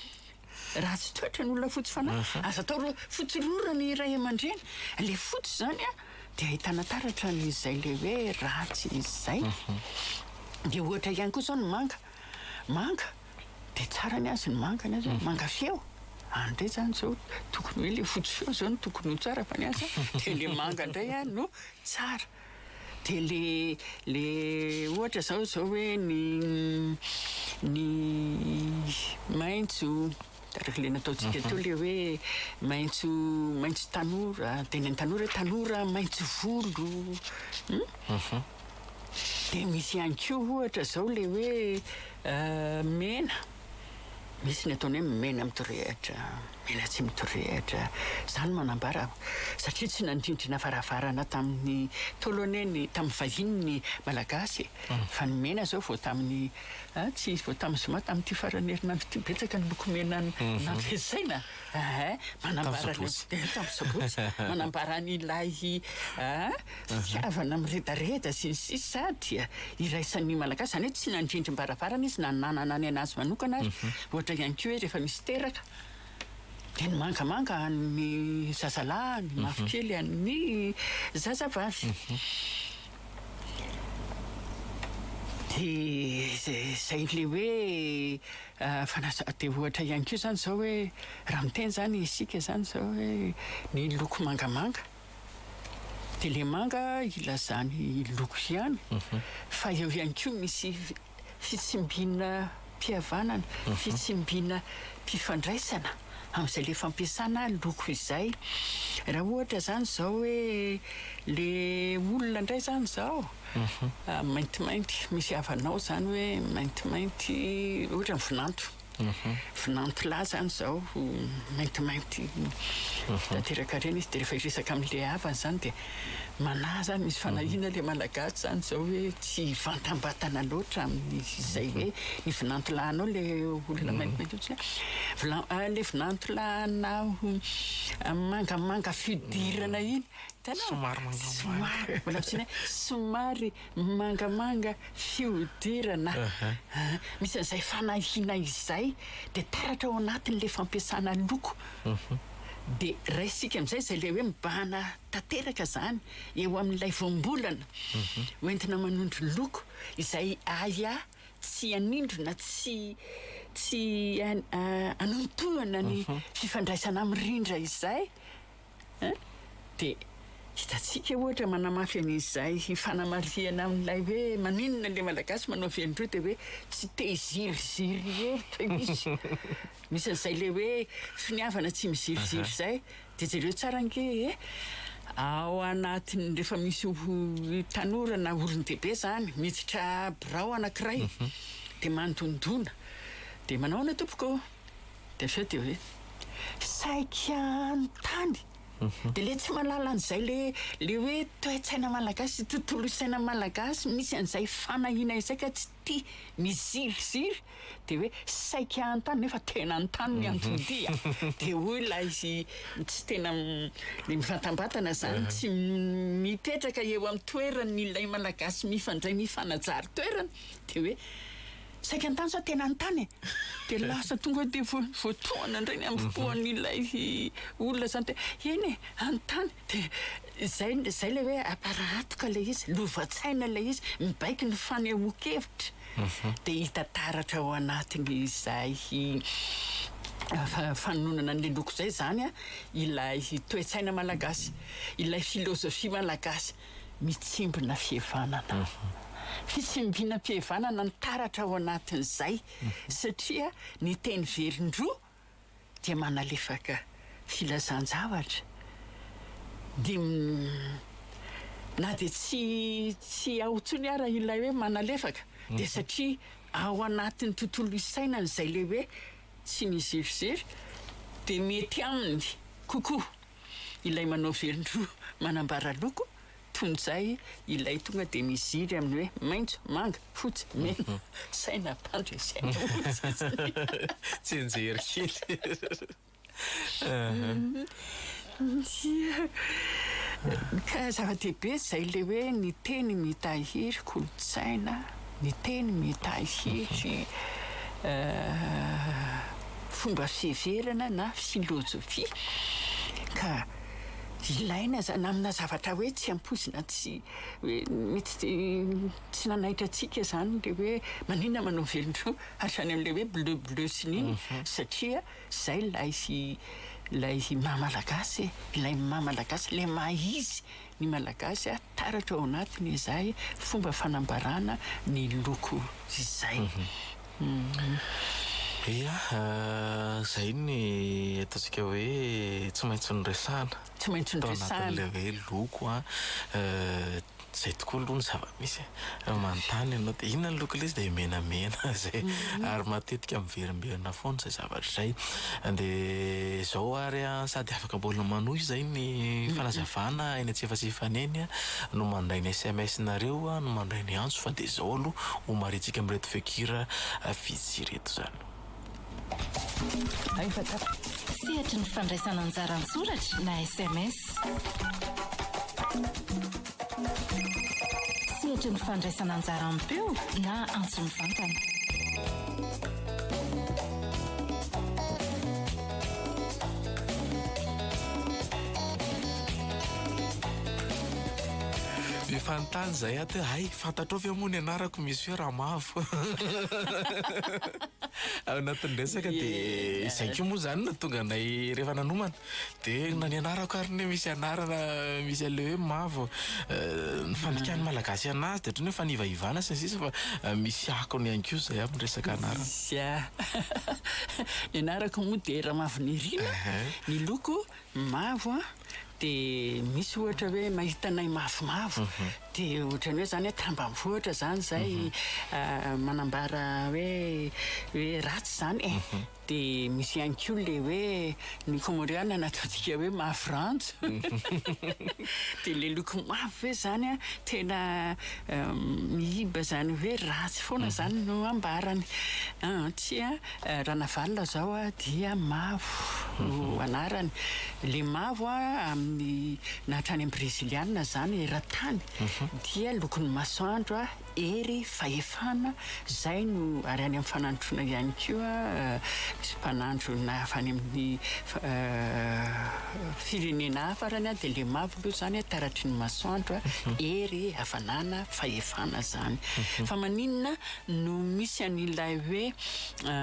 ratsy toetra ny olona fotsy fanahy aza atao fotsy rorany iray aman-dreny le fotsy zany a de ahitana taratra n'izay le hoe ratsy izy zay de ohatra ihany koa zao ny manga de tsara ny azy ny manga ny azy manga feo andray zany zao tokony hoe le fotsy feo zao no tokony ho tsara fa ny azy de le manga indray a no tsara de le ohatra zao hoe ny maintso taraka le nataontsika teo le hoe maintso tanora de ny tanora maintso volo de misy ihany koa ohatra zao le hoe mena misy ny ataony hoe mena mitorehatra mena tsy mitorehatra zany manambara satria tsy nandrindrina varavarana tamin'ny toloneny tamin'ny vahiny ny malagasy fa ny mena zao vao tamin'ny tsy vao tamin'ny zoma tamin'ity farany herinandro ty betsaka ny loko mena nampiasaina manambara manambara n'ilay fitiavana miredareda sy ny sisy sady iraisan'ny malagasy zany hoe tsy nandrindrim-baravarana izy na nanana ny anazy manokana ary ohatra ihany koa hoe rehefa misy teraka de ny mangamanga ny zazalahy ny mavokely amin'ny zazavavy de zay le hoe de ohatra ihany koa zany zao hoe raha miteny zany isika zany zao hoe ny loko mangamanga dia le manga ilazany loko ihany fa eo ihany koa misy fitsimbiana mpihavanana fitsimbiana mpifandraisana amin'izay le fampiasana loko izay raha ohatra zany zao hoe le olona indray zany zao maintimainty misy havanao zany hoe maintimainty ohatra ny vinanto lahy zany zao maintimainty tanteraka reny izy dia rehefa iresaka amin'le havany zany dia manahy zany misy fanahina le malagasy zany zao hoe tsy vantambatana loatra amin'izay hoe ny vinantolahinao le olona maintimainty ohatsy le vinantolahinao mangamanga fidirana iny somary mangamanga fihodirana misy an'izay fanahina izay dia taratra ao anatin'le fampiasana loko dia raisika amin'izay zay le hoe mibahana tanteraka zany eo amin'ilay voambolana hoentina manondro loko izay aya tsy anindrona tsy anontohana ny fifandraisana mirindra izay dia hitatsika ohatra manamafy an'izay fanamariana amin'ilay hoe maninona le malagasy manao velondro dia hoe tsy te ziriziry hevitra izy misy an'izay le hoe finiavana tsy miziriziry izay dia jereo tsara ange ao anatin' rehefa misy tanora na olon-dehibe zany miditra birao anankiray dia manodondona dia manao na tompoko dia aveo dia hoe saika an-tany dia le tsy malala an'izay le hoe toe-tsaina malagasy tontolo isaina malagasy misy an'izay fanahina izay ka tsy tia miziriziry dia hoe saika an-tany nefa tena an-tany ny antody dia hoy la izy tsy tena le mivatambatana zany tsy mipetraka eo amin'ny toerany ilay malagasy mifandray mifanajary toerana dia hoe saika an-tany sa tena an-tany dia lasa tonga dia voatoana indray ny amin'ny fotoan'ilay olona zany dia eny an-tany dia zay le hoe aparatoka le izy lovatsaina le izy mibaiky ny fanehoan-kevitra dia hita taratra ao anatiny izay fanonana an'le loko zay zany ilay toe-tsaina malagasy ilay filozofia malagasy mitsimbona fihavanana fitsimbiana mpihavanana ny taratra ao anatin'izay satria ny teny verindroa dia manalefaka filazan-javatra dia na dia tsy aotsony ara ilay hoe manalefaka dia satria ao anatin'ny tontolo isaina n'izay le hoe tsy miziriziry dia mety aminy kokoa ilay manao verindroa manambara loko ton'izay ilay tonga dia miziry amin'ny hoe maintso manga fotsy mena saina pandry saina tsy enjery kely ka zava-dehibe zay le hoe ny teny mitahiry kolotsaina ny teny mitahiry fomba fiheverana na filozofia ka ilaina zany amina zavatra hoe tsy ampozina tsy hoe mety tsy nanahitra antsika zany le hoe maninona manao velondro hatrany amin'le hoe bleu sy niny satria zay lay mahamalagasy ilay mahamalagasy le maizy ny malagasy taratra ao anatiny izay fomba fanambarana ny loko izay ia zay ny ataontsika hoe tsy maintsy nyresana tsy maintsy nyresana hoe loko zay tokoa aloha ny zava-misy manontany ianao dia inona ny loko ilay izy dia menamena zay ary matetika miverimberina foana zay zavatra zay dia zao ary sady afaka mbola manohy zay ny fanazavana eny antsefatsefany eny no mandray ny SMS nareo no mandray ny antso fa dia zao aloha ho maritsika amireto fekira vitsy reto zany sehatry ny fandraisana anjara an-tsoratra na SMS sehatry ny fandraisana anjara am-peo na antso mivantana mifantany zay aty ay fantatrao ve moa ny anarako misy hoe raha mavo ao anatin'ny resaka dia izay koa moa zany no tonga anay rehefa nanomana dia na ny anarako ary ny misy anarana misy ale hoe mavo ny fandikany malagasy anazy dia ohatrany hoe fanivaivana sy ny sisa fa misy akony ihany koa zay amin'ny resaka anarana. Ny anarako moa dia Ramavo Nirina, ny loko mavo a, dia misy ohatra hoe mahita anay mavomavo dia ohatrany hoe zany hoe tambamvoatra zany zay manambara hoe ratsy zany dia misy ihany koa le hoe ny komoriana nataontsika hoe mavranjo dia le loko mavo hoe zany a tena miiba zany hoe ratsy foana zany no ambarany. Tsia Ranavalona zao a dia mavo no anarany. Le mavo a amin'ny nahatrany amin'ny brésiliana zany eran-tany dia lokon'ny masoandro a ery fahefana zay no ary any amin'ny fanandrona ihany koa misy mpanandro na avany amin'ny firenena hafarany a dia le mavo aloha zany taratry ny masoandro a ery hafanana fahefana zany. Fa maninona no misy an'ilay hoe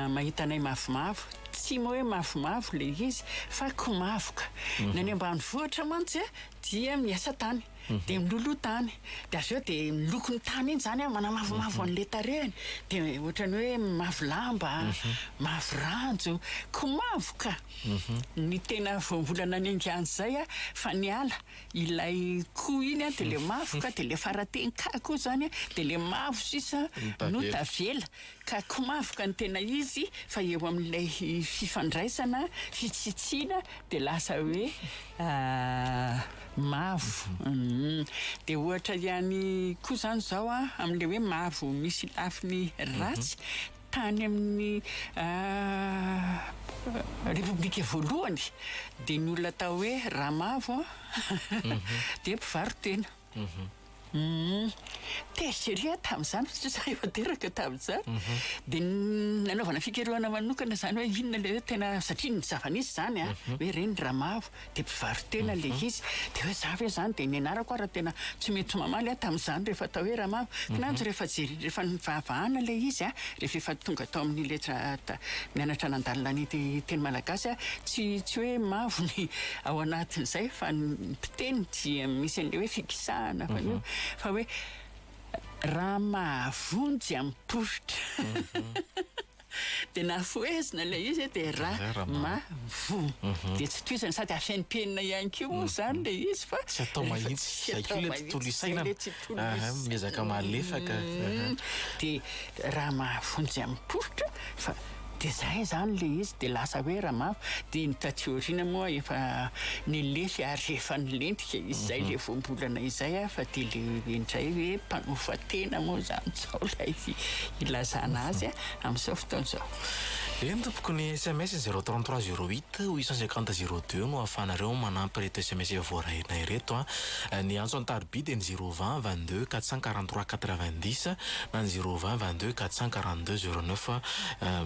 mahita anay mavomavo tsy moa hoe mavomavo le izy fa komavoka na ny ambanivohitra mantsy dia miasa tany dia miloloha tany dia avy eo dia miloko ny tany iny zany manamavomavo an'le tarehany dia ohatrany hoe mavo lamba mavo ranjo komavoka ny tena voambolana ny angany zay fa ny ala ilay koa iny dia le mavoka dia le faratenka koa zany dia le mavo sisa no tavela ka komavoka ny tena izy fa eo amin'ilay fifandraisana fitsitsiana dia lasa hoe mavo. Dia ohatra ihany koa zany zao amin'le hoe mavo misy lafiny ratsy tany amin'ny repoblika voalohany dia ny olona atao hoe ramavo dia mpivarotena. Tezeria tamin'izany sisa efa teraka tamin'izany dia nanaovana fikerohana manokana zany hoe inona le hoe tena satria ny zava-nisy zany hoe reny ramavo dia mpivarotena le izy dia hoe za hoe zany dia ny anarako raha tena tsy mety mamaly tamin'izany rehefa atao hoe ramavo kananjo rehefa nivavahana le izy rehefa efa tonga tao amin'ile mianatra nandalina ny teny malagasy tsy hoe mavo ny ao anatin'izay fa ny mpiteny dia misy an'le hoe fikisahana fa hoe raha mahavonjy amin'ny poritra dia nafoezina le izy dia raha mavo dia tsy toizany sady afianim-penina ihany koa moa zany le izy fa tsy atao mahitsy zay koa le tontolo isaina miezaka malefaka dia raha mahavonjy amin'ny poritra fa dia zay zany le izy dia lasa hoe raha mavo dia ny tatiorina moa efa nylefy ary efa nilentika izy zay le voambolana izay fa dia le indray hoe mpanofa tena moa zany zao lay ilazana azy amin'izao fotoana zao. Eny tompoko ny SMS 033 08 850 02 no ahafahanareo manampy reto SMS efa voarahinay reto ny antso an-tarby dia ny 020 22 443 90 na ny 020 22 442 09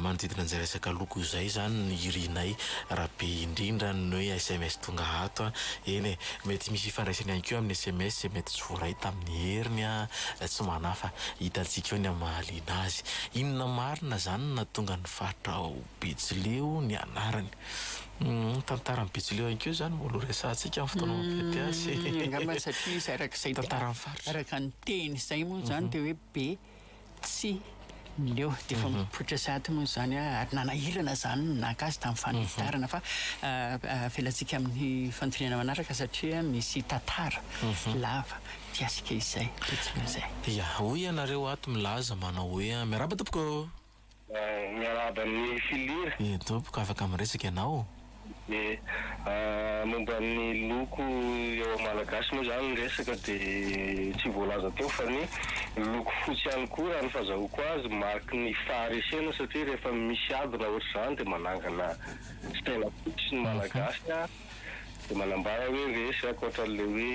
manodidina an'izay resaka loko izay zany ny irinay raha be indrindra ny hoe SMS tonga ato eny mety misy ifandraisany ihany koa amin'ny SMS mety tsy voarahita amin'ny heriny tsy manafa hitantsika eo ny amahaliana azy inona marina zany na tonga ny faritra Betsileo ny anarany tantarany Betsileo ihany koa zany mbola resantsika amin'ny fotoana mapety azy angamba satria izy arak'izay tantarany faritra araka ny teny izay moa zany dia hoe Betsileo dia efa mipoitra sady moa zany ary nanahirana zany nakazy tamin'ny fanitarana fa velantsika amin'ny fanontaniana manaraka satria misy tantara lava tiasika izay ia hoy ianareo ato milaza manao hoe miaraba tompoko miaraba ny filira tompoko afaka miresaka ianao momba ny loko eo malagasy moa zany resaka dia tsy voalaza teo fa ny loko fotsy ihany koa raha ny fahazahoko azy mariky ny faharesena satria rehefa misy adina ohatry zany dia manangana stela fotsy ny malagasy dia manambara hoe resy akoatran'le hoe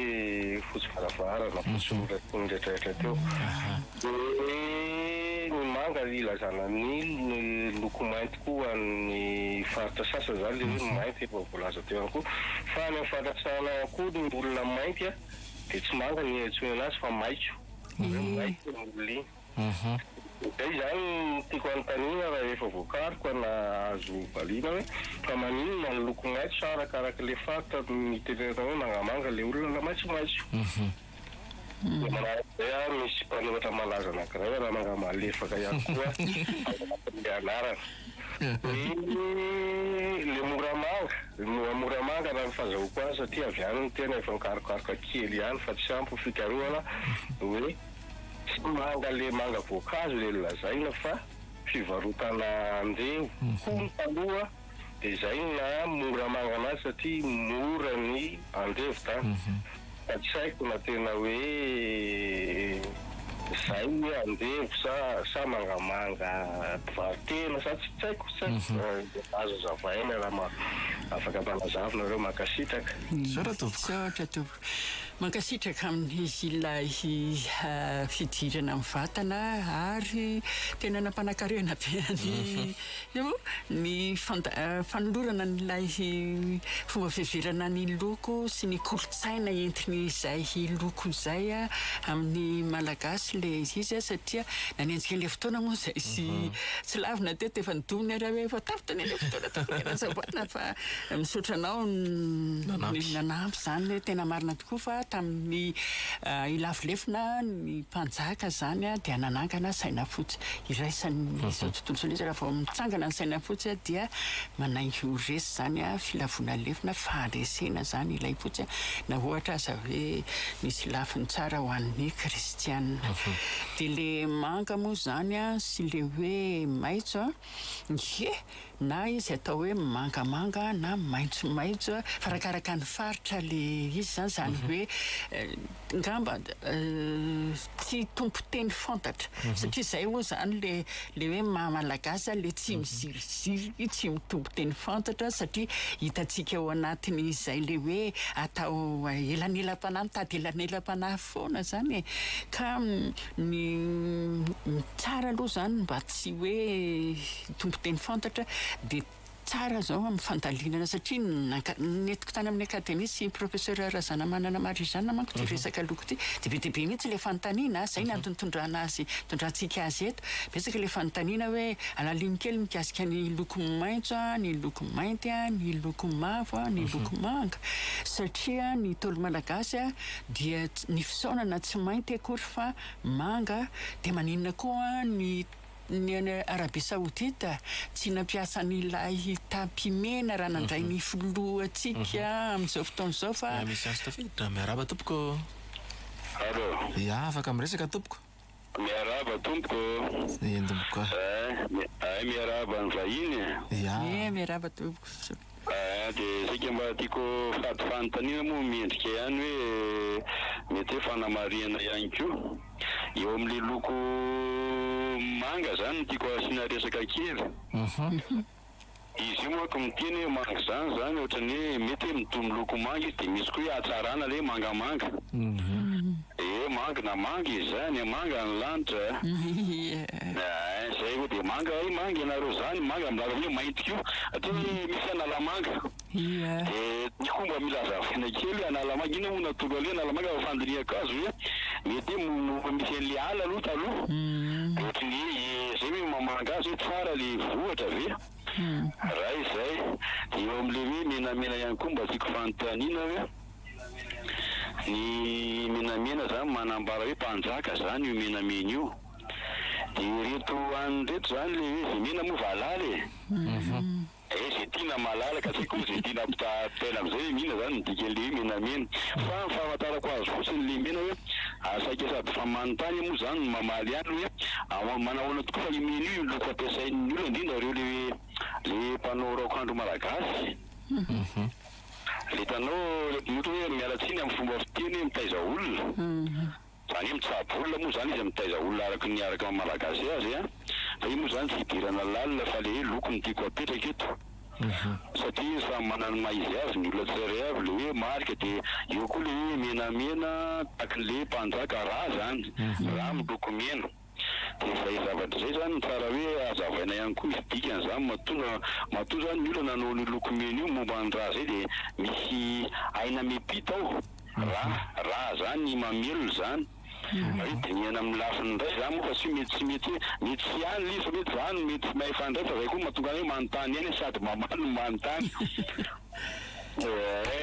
fotsy varavara na fotsy ndraitrarehetra teo ny manga ilazana ny loko mainty koa ny faritra sasa zany le hoe mainty efa voalaza teo ihany koa fa ny fantatrana koa ny olona mainty dia tsy manga ny antsoina anazy fa maitso maitso ny olona iny Izay zany tiako anontaniana raha efa voakariko na azo valiana hoe fa maninona ny loko maitso arakaraka le faritra mitenenana hoe mangamanga le olona maitsomaitso. Manaraka misy mpanoratra malaza anankiray raha mangamalefaka ihany koa anatin'le anarana. Le moramanga raha ny fahazahoako azy satria avy any ny tena efa nikarokaroka kely ihany fa tsy ampy fikarohana hoe tsy manga le manga voankazo le lazaina fa fivarotana andeho koa taloha dia izay na moramanga anazy satria mora ny andevo tany. Fa tsy haiko na tena hoe zay hoe andevo sa mangamanga mpivarotena sa tsy haiko azo zavaina raha afaka mpanazavina reo mankasitraka. Saotra tompoko. Mankasitraka amin'izy ilay fidirana amin'ny vatana ary tena nampanakarena be ny fanolorana n'ilay fomba fiheverana ny loko sy ny kolotsaina entin'izay loko izay amin'ny malagasy le izy satria nanenjika le fotoana moa zay tsy lavina teto efa nidominy raha hoe efa tapitra ny le fotoana tapitra fa misaotra anao nanampy zany hoe tena marina tokoa fa tamin'ny ilavolefina ny mpanjaka zany dia nanangana saina fotsy iraisany izao tontolo izao rehefa vao mitsangana ny saina fotsy dia manaingo resy zany filavona lefina faharesena zany ilay fotsy na ohatra aza hoe misy lafiny tsara ho an'ny kristianina. Dia le manga moa zany sy le hoe maitso na izy atao hoe mangamanga na maitsomaitso fa rakaraka ny faritra le izy zany hoe ngamba tsy tompo teny fantatra satria zay moa zany le hoe malagasy le tsy miziriziry tsy mitompo teny fantatra satria hitantsika ao anatiny izay le hoe atao elanelam-panahy mitady elanelam-panahy foana zany ka ny tsara aloha zany mba tsy hoe tompo teny fantatra dia tsara zao amin'ny fandalinana satria netiko tany amin'ny akademia sy professeur Razana Manana Marizana manko ty resaka loko ty dia be dia be mihitsy le fanontaniana zay ny antony tondrantsika azy eto betsaka le fanontaniana hoe alaliny kely mikasika ny loko maitso ny loko mainty ny loko mavo ny loko manga satria ny tolo malagasy dia ny fisaonana tsy mainty akory fa manga dia maninona koa ny Arabia Saoudite tsy nampiasa n'ilay tapimena raha nandray ny foloatsika amin'izao fotoan'izao fa misy azy tafiditra miaraba tompoko. Allo. Ya afaka miresaka tompoko. Miaraba tompoko. Tompoko. Miaraba ny vahiny. Ya. Miaraba tompoko. Dia sika mba tiako fanontaniana moa miendrika ihany hoe mety hoe fanamariana ihany koa eo amin'le loko manga zany tiako asiana resaka kely. Izy io moa ko miteny hoe manga zany ohatrany hoe mety hoe mitony loko manga izy dia misy koa hoe hatsarana le mangamanga. Manga na manga izy zany manga ny lanitra. Zay ho dia manga ianareo zany manga milaza hoe mainty koa atao hoe misy analamanga. Ny komba milaza fina kely analamanga ina moa natolo ale analamanga fa fandiniaka azy hoe mety hoe misy an'le ala aloha taloha ohatrany zay hoe mamanga azy hoe tsara le vohatra ve raha izay eo amin'le hoe menamena ihany koa mba tiako fanontaniana hoe ny menamena zany manambara hoe mpanjaka zany io menamena io dia reto an'reto zany le hoe mena moa valaly zay tiana malalaka tsy koa zay tiana ampitapitaina am'izay mihina zany midika le menamena fa ny fahafantarako azy fotsiny le mena hoe asaika sady fa manontany moa zany mamaly ihany hoe manahoana tokoa fa imena io loko ampiasain'ny olona indrindra reo le mpanao raokandro malagasy. Hitanao ohatra hoe mialatsiny amin'ny fomba fiteny hoe mitaiza olona zany hoe mitsabo olona moa zany izy mitaiza olona araka malagasy azy fa io moa zany tsy hidirana lalina fa le loko ny tiako apetraka eto satria samy manana maizy azy ny olona tsirairay avy le hoe marika dia eo koa le hoe menamena takan'le mpanjaka raha zany raha miloko mena. Dia zay zavatra zay zany tsara hoe azavaina ihany koa izy dikan'izany matoa zany ny olona nanao ny loko mena io momba ny raha zay dia misy aina mepita ao raha zany mamelona zany de miaina amin'ny lafiny indray zany moa fa tsy mety mety tsy ihany izy mety zany mety mahefana indray fa zay koa mahatonga hoe manontany eny sady mamano manontany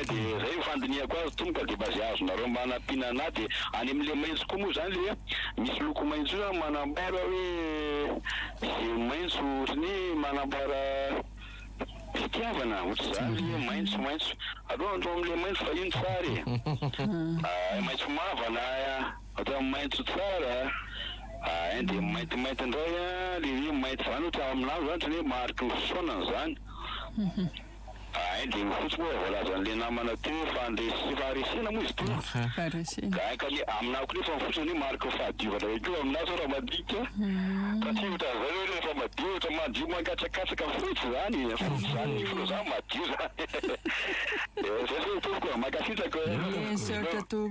de zay fandiniako azy tonga de bazy azonareo manampiana anahy de any amin'le maitso koa moa zany le misy loko maitso io manambara hoe zay maitso ny manambara fitiavana ohatry zany maitso aloha andro am'le maitso fa iny tsara maitso mavana atao maitso tsara de mainty indray le maitso zany ohatra aminazy zany tny hoe mariky ny fisaonany zany de mifotsy moa voalaza an'le namana teo fandresy faharesena moa izy teo ka le aminahy ko nefa mifotsiny hoe mariky ny fahadiovana ekeo aminazy raha madika kativitra zay hoe rehefa madio ohatra madio mankatsakatsaka fotsy zany folo zany madio zany zay zay tompoko makasitraka ohatra tompoko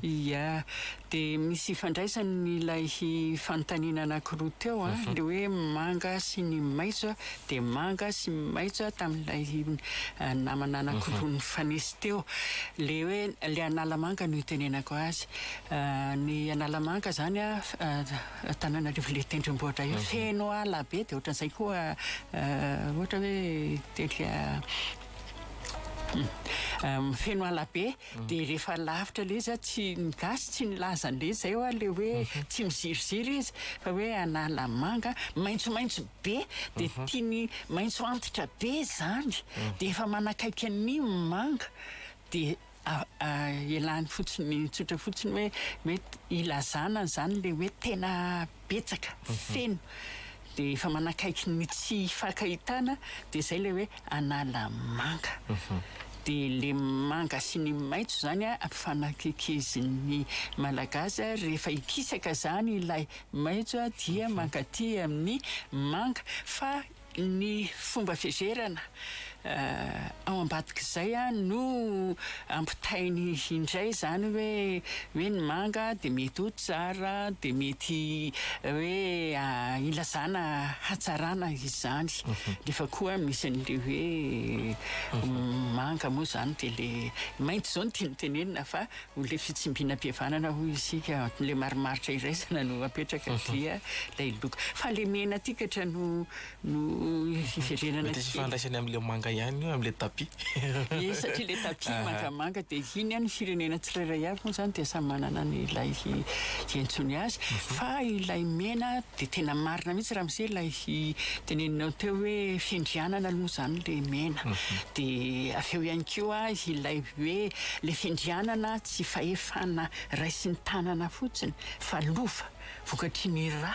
ia de misy ifandraisany ilay fanontaniana anankiroa teo le hoe manga sy ny maitso de manga sy maitso tamin'ilay namana anankiroa ny fanesy teo le hoe le analamanga no itenenako azy ny analamanga zany Tananarivo le tendrombohitra io feno ala be de ohatran'izay koa ohatra hoe tely feno ala be de rehefa lavitra le izy tsy gasy tsy nilaza an'le zay le hoe tsy miziriziry izy fa hoe analamanga maitsomaitso be de tiany maitso antitra be zany de efa manakaiky ny manga de elany fotsiny tsotra fotsiny hoe mety ilazana zany le hoe tena betsaka feno de efa manakaiky ny tsy fakahitana de zay le hoe analamanga de le manga sy ny maitso zany ampifanakikezin'ny malagasy rehefa ikisaka zany ilay maitso dia mankaty amin'ny manga fa ny fomba fizerana ao ambadik'izay no ampitainy indray zany hoe ny manga de mety ho tsara de mety hoe ilazana hatsarana izany rehefa koa misy an'le hoe manga moa zany de le maitso zao no tianytenenina fa le fitsimbiana-pihavanana hoy isika le marimaritra iraisana no apetraka dia lay loko fa le mena tikatra no iverenana mety sy fandraisany am'le manga ihany io am'le tapis satria le tapis mangamanga de iny ny firenena tsirairay avy moa zany de samy manana ny ilay hiantsony azy fa ilay mena de tena marina mihitsy raha misy ilay teneninao teo hoe findrianana moa zany le mena de aveo ihany koa ilay hoe le findrianana tsy fahefana ray sy ny tanana fotsiny fa lova vokatry ny ra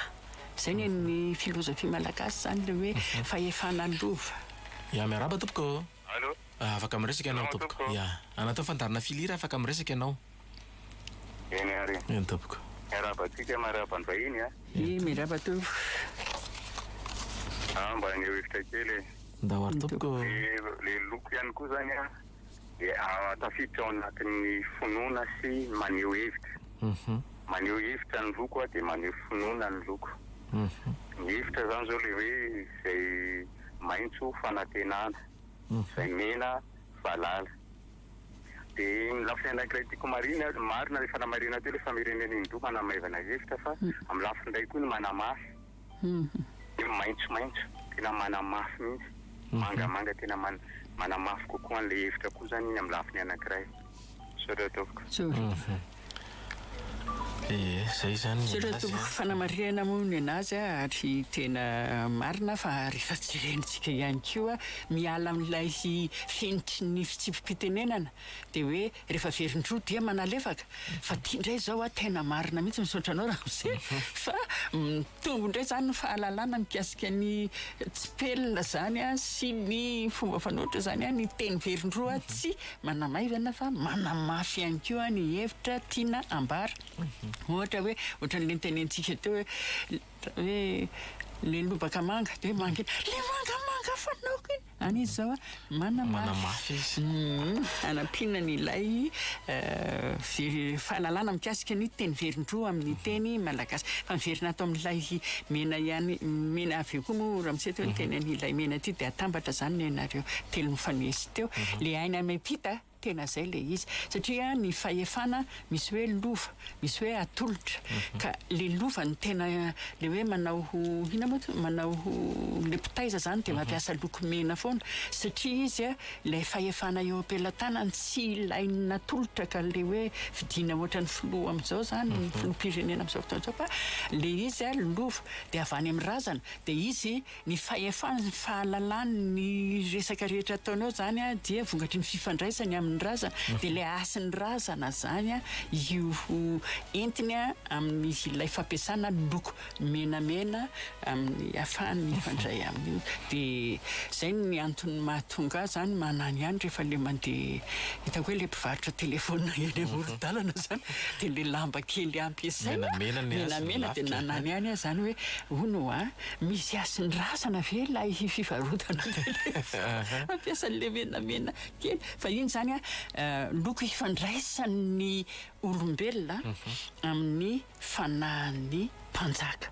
zay ny filozofia malagasy zany le hoe fahefana lova ia miaraba tompoko allo afaka miresaka ianao tompoko ia anatao fandarina filira afaka miresaka ianao eny ary eny tompoko miarabatsika maraba ny vahiny miraba tompoko mba ny hevitra kely ndahary tompoko le loko ihany koa zany de tafiditra ao anatin'ny finoana sy maneho hevitra maneho hevitra ny loko de maneho finoana ny loko ny hevitra zany zao le hoe zay maitso fanantenana zay mena valala de lafiny anankiray tiako marina rehefa namarina teo le famerenena indro manamaivana hevitra fa amin'ny lafiny ndray koa ny manamafy de maitsomaitso tena manamafy mihitsy mangamanga tena manamafy kokoa an'le hevitra koa zany iny amin'ny lafiny anankiray sotra topoko zay zany sotra fanamarihana moa anazy ary tena marina fa rehefa jerenitsika ihany koa miala amin'ilay fenitry ny fitsipim-pitenenana de hoe rehefa verindroa dia manalefaka fa tia indray zao tena marina mihitsy misaotra anao raha mse fa mitombo indray zany ny fahalalana mikasika ny tsipelina zany sy ny fomba fanoatra zany ny teny verindroa tsy manamaivana fa manamafy ihany koa ny hevitra tiana ambara ohatra hoe ohatran'le tenentsika teo hoe le lobaka manga de manga le mangamanga fanaoko iny any izy zao manamafy anampinany ilay fahalalana mikasika ny teny verindroa amin'ny teny malagasy fa miverina atao amin'ilay mena ihany mena aveo koa moa raha misety hoe ny tenen'ilay mena ty de atambatra zany ny anareo telo mifanesy teo le aina mepita tena zay le izy satria ny fahefana misy hoe lova misy hoe atolotra ka le lova ny tena le hoe manao manao le potaiza zany de mampiasa lokomena foana satria izy le fahefana eo am-pelantanany tsy ilaina atolotra ka le hoe vidina ohatran'ny filoha am'izao zany ny filoham-pirenena am'izao fotoana izao fa le izy lova de avy any amin'ny razana de izy ny fahefana ny fahalalany ny resaka rehetra ataonao zany dia vongatry ny fifandraisany amin'ny razana de le asin'ny razana zany io entiny amin'ny ilay fampiasana loko menamena amin'ny afahany mifandray aminy de zay ny antony mahatonga zany manany ihany rehefa le mandeha hitako hoe le mpivarotra telefona eny amoron-dalana zany de le lamba kely ampiasaina menamena de nanany ihany zany hoe ono misy asin'ny razana ve lay fivarotana mampiasa le menamena kely fa iny zany loko ifandraisan'ny olombelona amin'ny fanahin'ny mpanjaka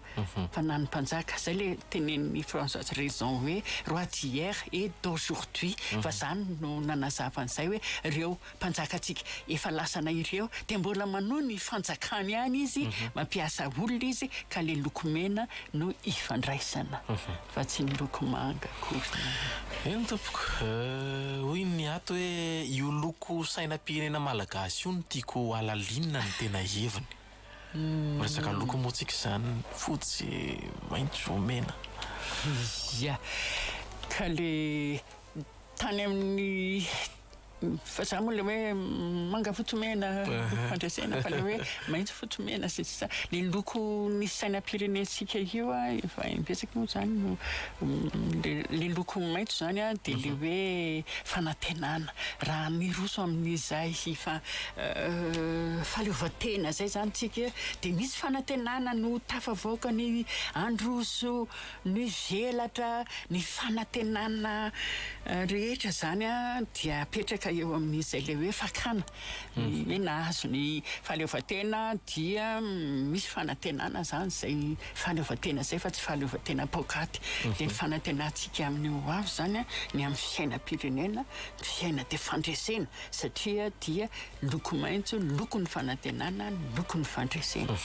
fanahin'ny mpanjaka zay le tenen'ny Françoise Raison hoe roi d'hier et d'aujourd'hui fa zany no nanazavan'izay hoe reo mpanjakatsika efa lasana ireo de mbola manohy ny fanjakany ihany izy mampiasa olona izy ka le lokomena no ifandraisana fa tsy ny loko manga eny tompoko hoy ny ato hoe io loko sainam-pirenena malagasy io no tiako alalinina ny tena heviny resaka loko moa tsika zany fotsy maitso mena ia ka le tany amin'ny fa za moa le hoe manga fotomena fandraisana fa le hoe maitso fotomena sa le loko ny sainam-pirenentsika io efa impesaka moa zany le loko maitso zany de le hoe fanantenana raha miroso amin'izay faleovatena zay zany tsika de misy fanantenana no tafavoaka ny androso ny velatra ny fanantenana rehetra zany dia apetraka eo amin'izay le hoe fakana hoe nahazo ny fahaleovatena dia misy fanantenana zany zay fahaleovatena zay fa tsy fahaleovatena pokaty de ny fanantenantsika amin'io avy zany ny amin'ny fiainam-pirenena fiaina de fandresena satria dia loko maitso loko ny fanantenana loko ny fandresena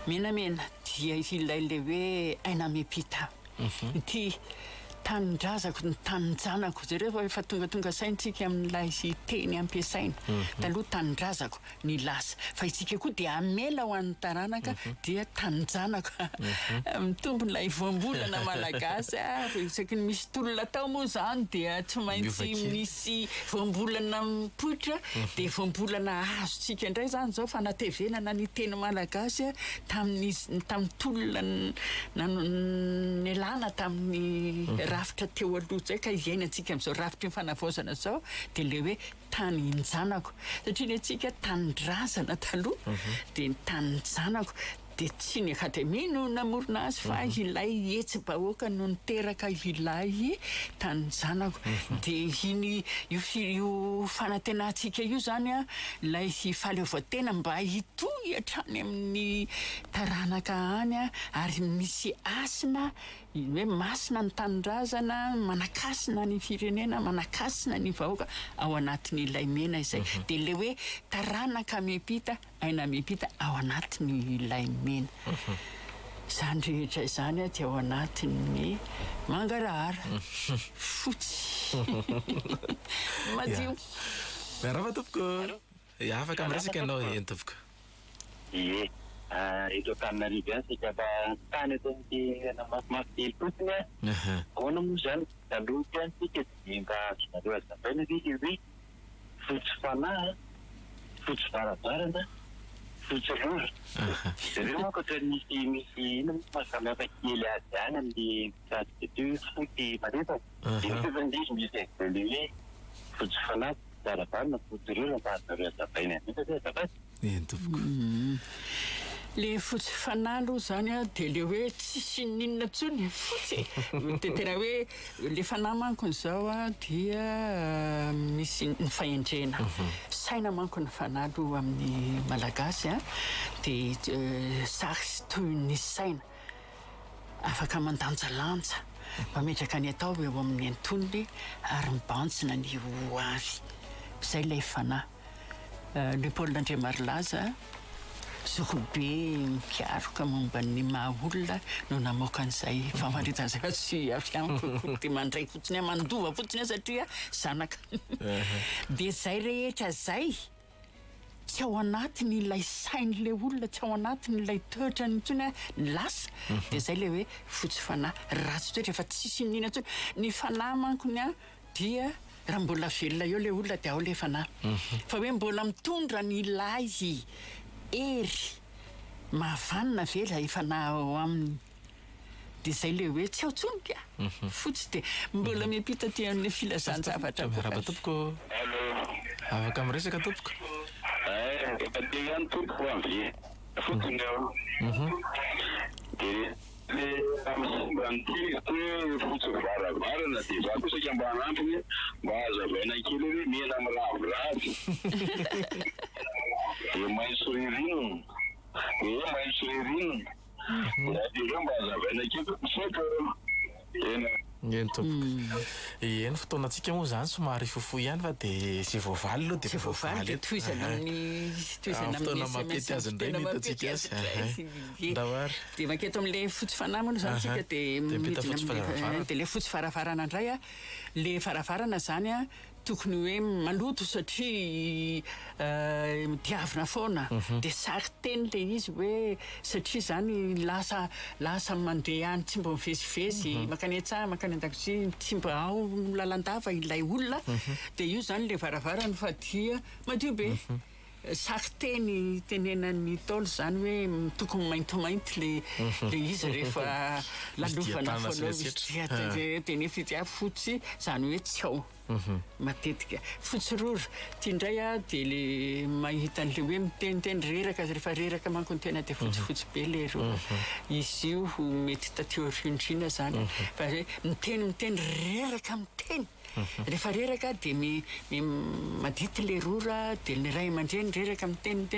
menamena dia ilay le hoe aina mepita ity tanindrazako ny taninjanako zareo efa tonga saintsika amin'ilay teny ampiasaina taloha tanindrazako ny lasa fa itsika koa dia amela ho an'ny taranaka dia taninjanako mitombon'ilay voambolana malagasy isaky ny misy tolona tao moa zany dia tsy maintsy misy voambolana mipoitra de voambolana azotsika indray zany zao fanatevenana ny teny malagasy tamin'ny tolona nelana tamin'ny rafitra teo aloha zay ka iainantsika amin'izao rafitra ny fanavaozana zao de le hoe tany injanako satria ny atsika tanindrazana taloha de ny taninjanako de tsy ny akademia no namorona azy fa ilay etsy-bahoaka no niteraka ilay taninjanako de io fanantenantsika io zany lay fahaleovatena mba hitohy hatrany amin'ny taranaka any ary misy asina hoe masina ny tanindrazana manakasina ny firenena manakasina ny vahoaka ao anatin'ilay mena izay de le hoe taranaka mepita aina mepita ao anatin'ilay mena zany rehetra izany dia ao anatin'ny mangarahara fotsy madio miarahaba tompoko afaka miresaka ianao eny tompoko eto Antananarivo any sika tany eto amin'ity mafimafy telo fotsiny ahoana moa zany taloha ty any sika dia mba azonareo azavaina rika hoe fotsy fanahy fotsy varavarana fotsy rora zareo manko ohatran'ny misy ino mahasamihafa kely azy any amin'ny sady de teo foty marefaka de fefandisy misy le hoe fotsy fanahy varavarana fotsy rora mba azonareo azavaina mihitsy azavana eny tompoko le fotsy fanahy aloha zany de le hoe tsisy ninona tsony fotsy de tena hoe le fanahy mankony zao dia misy ny fahendrena saina manko ny fanahy aloha amin'ny malagasy de sary toy ny saina afaka mandanjalanja mametraka ny atao eo amin'ny antonony ary mibantsina ny ho avy zay ilay fanahy Leopold Andriamarilaza zokobe mpiaroka momba ny mahaolona no namoaka an'izay famaritan'izay fa tsy afyamiko dia mandray fotsiny mandova fotsiny satria zanaka dia zay rehetra zay tsy ao anatiny ilay sain'ilay olona tsy ao anatiny ilay toetra ny intsony lasa dia zay le hoe fotsy fanahy ratsy toetra fa tsisy nina intsony ny fanahy mankony a dia raha mbola velona eo le olona dia ao le fanahy fa hoe mbola mitondra ny ilay ery mahavanina vela fanahy ao aminy dia zay le hoe tsy ao tsonika fotsy dia mbola miampita ty amin'ny filazan-javatra raba tompoko afaka miresaka tompoko efa te ihany tompoko am've fotsiny eo dia le am'simba nytily hoe fotsy varavarana dia za koa saka mba hanampiny mba hazavaina kely hoe mena am'raviravy dia maitso ririnina maitso ririnina da dia mba hazavaina kely saka ena eny tompoko eny fotoanantsika moa zany somary fofoy ihany fa dia sy voavaly aloha dia voavaly toizana fotoana mampety azy indray nitatsika azy ndawary dia maketo amin'ilay fotsy fanahy moa zany tsika dia le fotsy farafarana indray a le farafarana zany a tokony hoe maloto satria diavina foana dia sary teny le izy hoe satria zany lasa mandeha any tsy mba mivezivezy makany an-tsaha makany an-dakozia tsy mba ao lalandava ilay olona dia io zany le varavarana fa dia madio be sary teny tenenan'ny Taolo zany hoe tokony maintomainty le izy rehefa lalovana foana izy dia nefa izy fotsy zany hoe tsy ao matetika fotsy roro ty indray a dia le mahita an'le hoe miteniteny reraka rehefa reraka manko ny tena dia fotsifotsy be le roro izy io mety tateo rindrina zany fa hoe miteny reraka miteny rehefa reraka dia madity le rora dia ny ray aman-dreny reraka miteny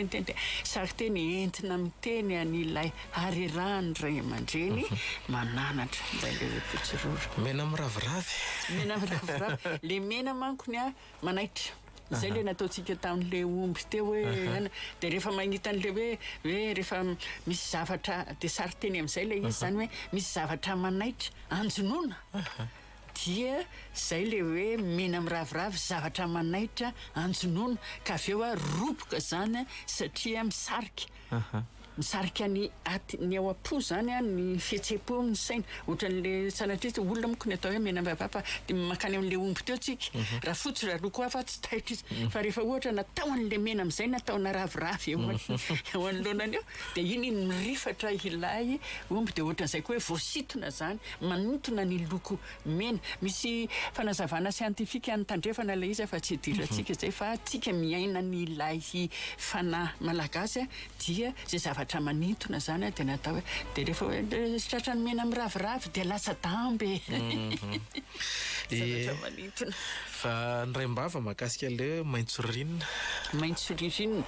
sary teny entina miteny an'ilay harerahany ray aman-dreny mananatra nday le fotsy roro mena miraviravy le mena mankony a manaitra zay le nataontsika tamin'le omby teo hoe dia rehefa magnita an'le hoe rehefa misy zavatra dia sary teny amin'izay le izy zany hoe misy zavatra manaitra anjonoana dia zay le hoe mena miraviravy zavatra manaitra anjonoana ka avy eo a roboka zany satria misarika ny ao am-po zany a ny fihetsem-po ny saina ohatran'le sanatria olona moko ny atao hoe mena miraviravy dia makany amin'le omby teo tsika raha fotsy raha loko hafa tsy taitra izy fa rehefa ohatra natao an'le mena amin'izay nataona raviravy eo anolonany eo dia iny mirifatra ilay omby dia ohatran'izay koa hoe voasitona zany manintona ny loko mena misy fanazavana siantifika ny tandrefana ilay izy fa tsy hidirantsika zay fa tsika miaina ny ilay fanahy malagasy dia zay zavatra manintona zany dia natao hoe dia rehefa hoe sitratra ny mena miraviravy dia lasa damby zavatra manintona fa ndraimbava mahakasika le maitso rinina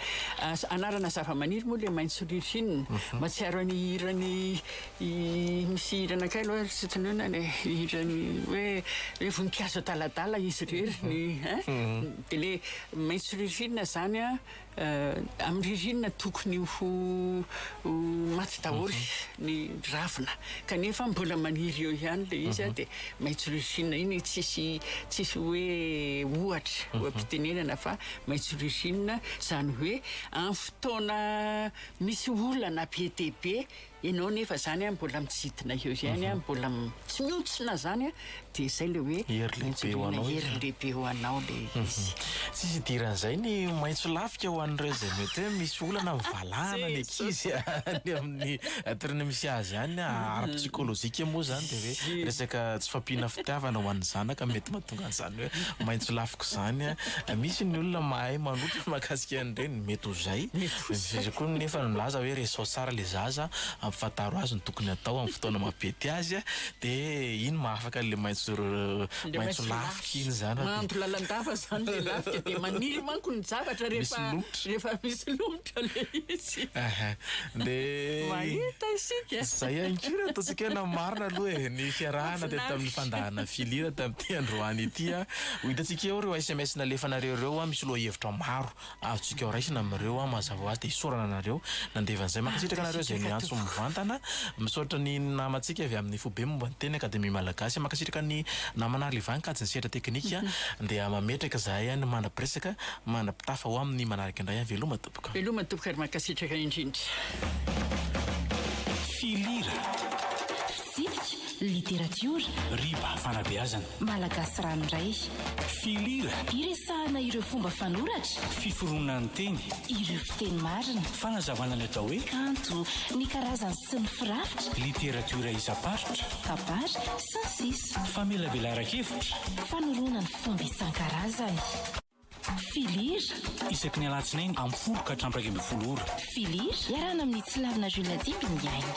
anarana zava-maniry moa le maitso rinina matsiaro ny hirany misy hiranakay aloha sitany hoe nany hirany hoe voninkazo adaladala izy rery dia le maitso rinina zany a amin'ny ririnina tokony ho maty daholy ny ravina kanefa mbola maniry eo ihany le izy dia maitso ririnina iny tsisy hoe ohatra ampitenenana fa maitso ririnina zany hoe amin'ny fotoana misy olana be dia be ianao nefa zany a mbola mijidina eo ihany a mbola tsy miotsina zany a dia zay le hoe hery lehibe ho anao le izy tsisy idiran'izay ny maitso lafika ho an'ireo zay mety hoe misy olana mivalana ny ankizy any amin'ny toerana misy azy ihany ara-psikolozika moa zany dia hoe resaka tsy fampiana fitiavana ho an'ny zanaka mety mahatonga an'izany hoe maitso lafiko zany misy ny olona mahay manoto mahakasika an'ireny mety ho zay misy koa nefa nilaza hoe resao tsara le zaza ampifantaro azy ny tokony atao amin'ny fotoana mapety azy a dia iny mahafaka le maitso lafika iny zany mahandro lalandava zany le lafika dia maniry manko ny zavatra rehefa misy lomotra le izy dia mahita isika zay ankira ataontsika na marina aloha ny fiarahana dia tamin'ny fandahana filira tamin'ity androany ity a ho hitantsika eo reo SMS nalefanareo reo a misy loha hevitra maro azontsika raisina amin'ireo a mazava azy dia hisorana anareo nandevan'izay mankasitraka anareo zay miantso mivantana misaotra ny namantsika avy amin'ny fobe momba ny teny akademia malagasy mankasitraka ny namana Livankajy ny sehatra teknika dia mametraka zahay any manapiresaka manapitafa ho amin'ny manaraka indray veloma topoka ary mankasitraka indrindra filira fitsipika literatiora riba fanabeazana malagasy ranoray filira iresahana ireo fomba fanoratra fiforonan'ny teny ireo fiteny marina fanazavana ny atao hoe kanto ny karazany sy ny firafitra literatiora isamparitra kabary sy ny sisa famelabelara-kevitra fanoronany fomba isan-karazany filira isaky ny alatsinainy amin'ny folo ka hatramin'ny 20 ora filira iarana amin'ny tsilavina Julia Dibingaina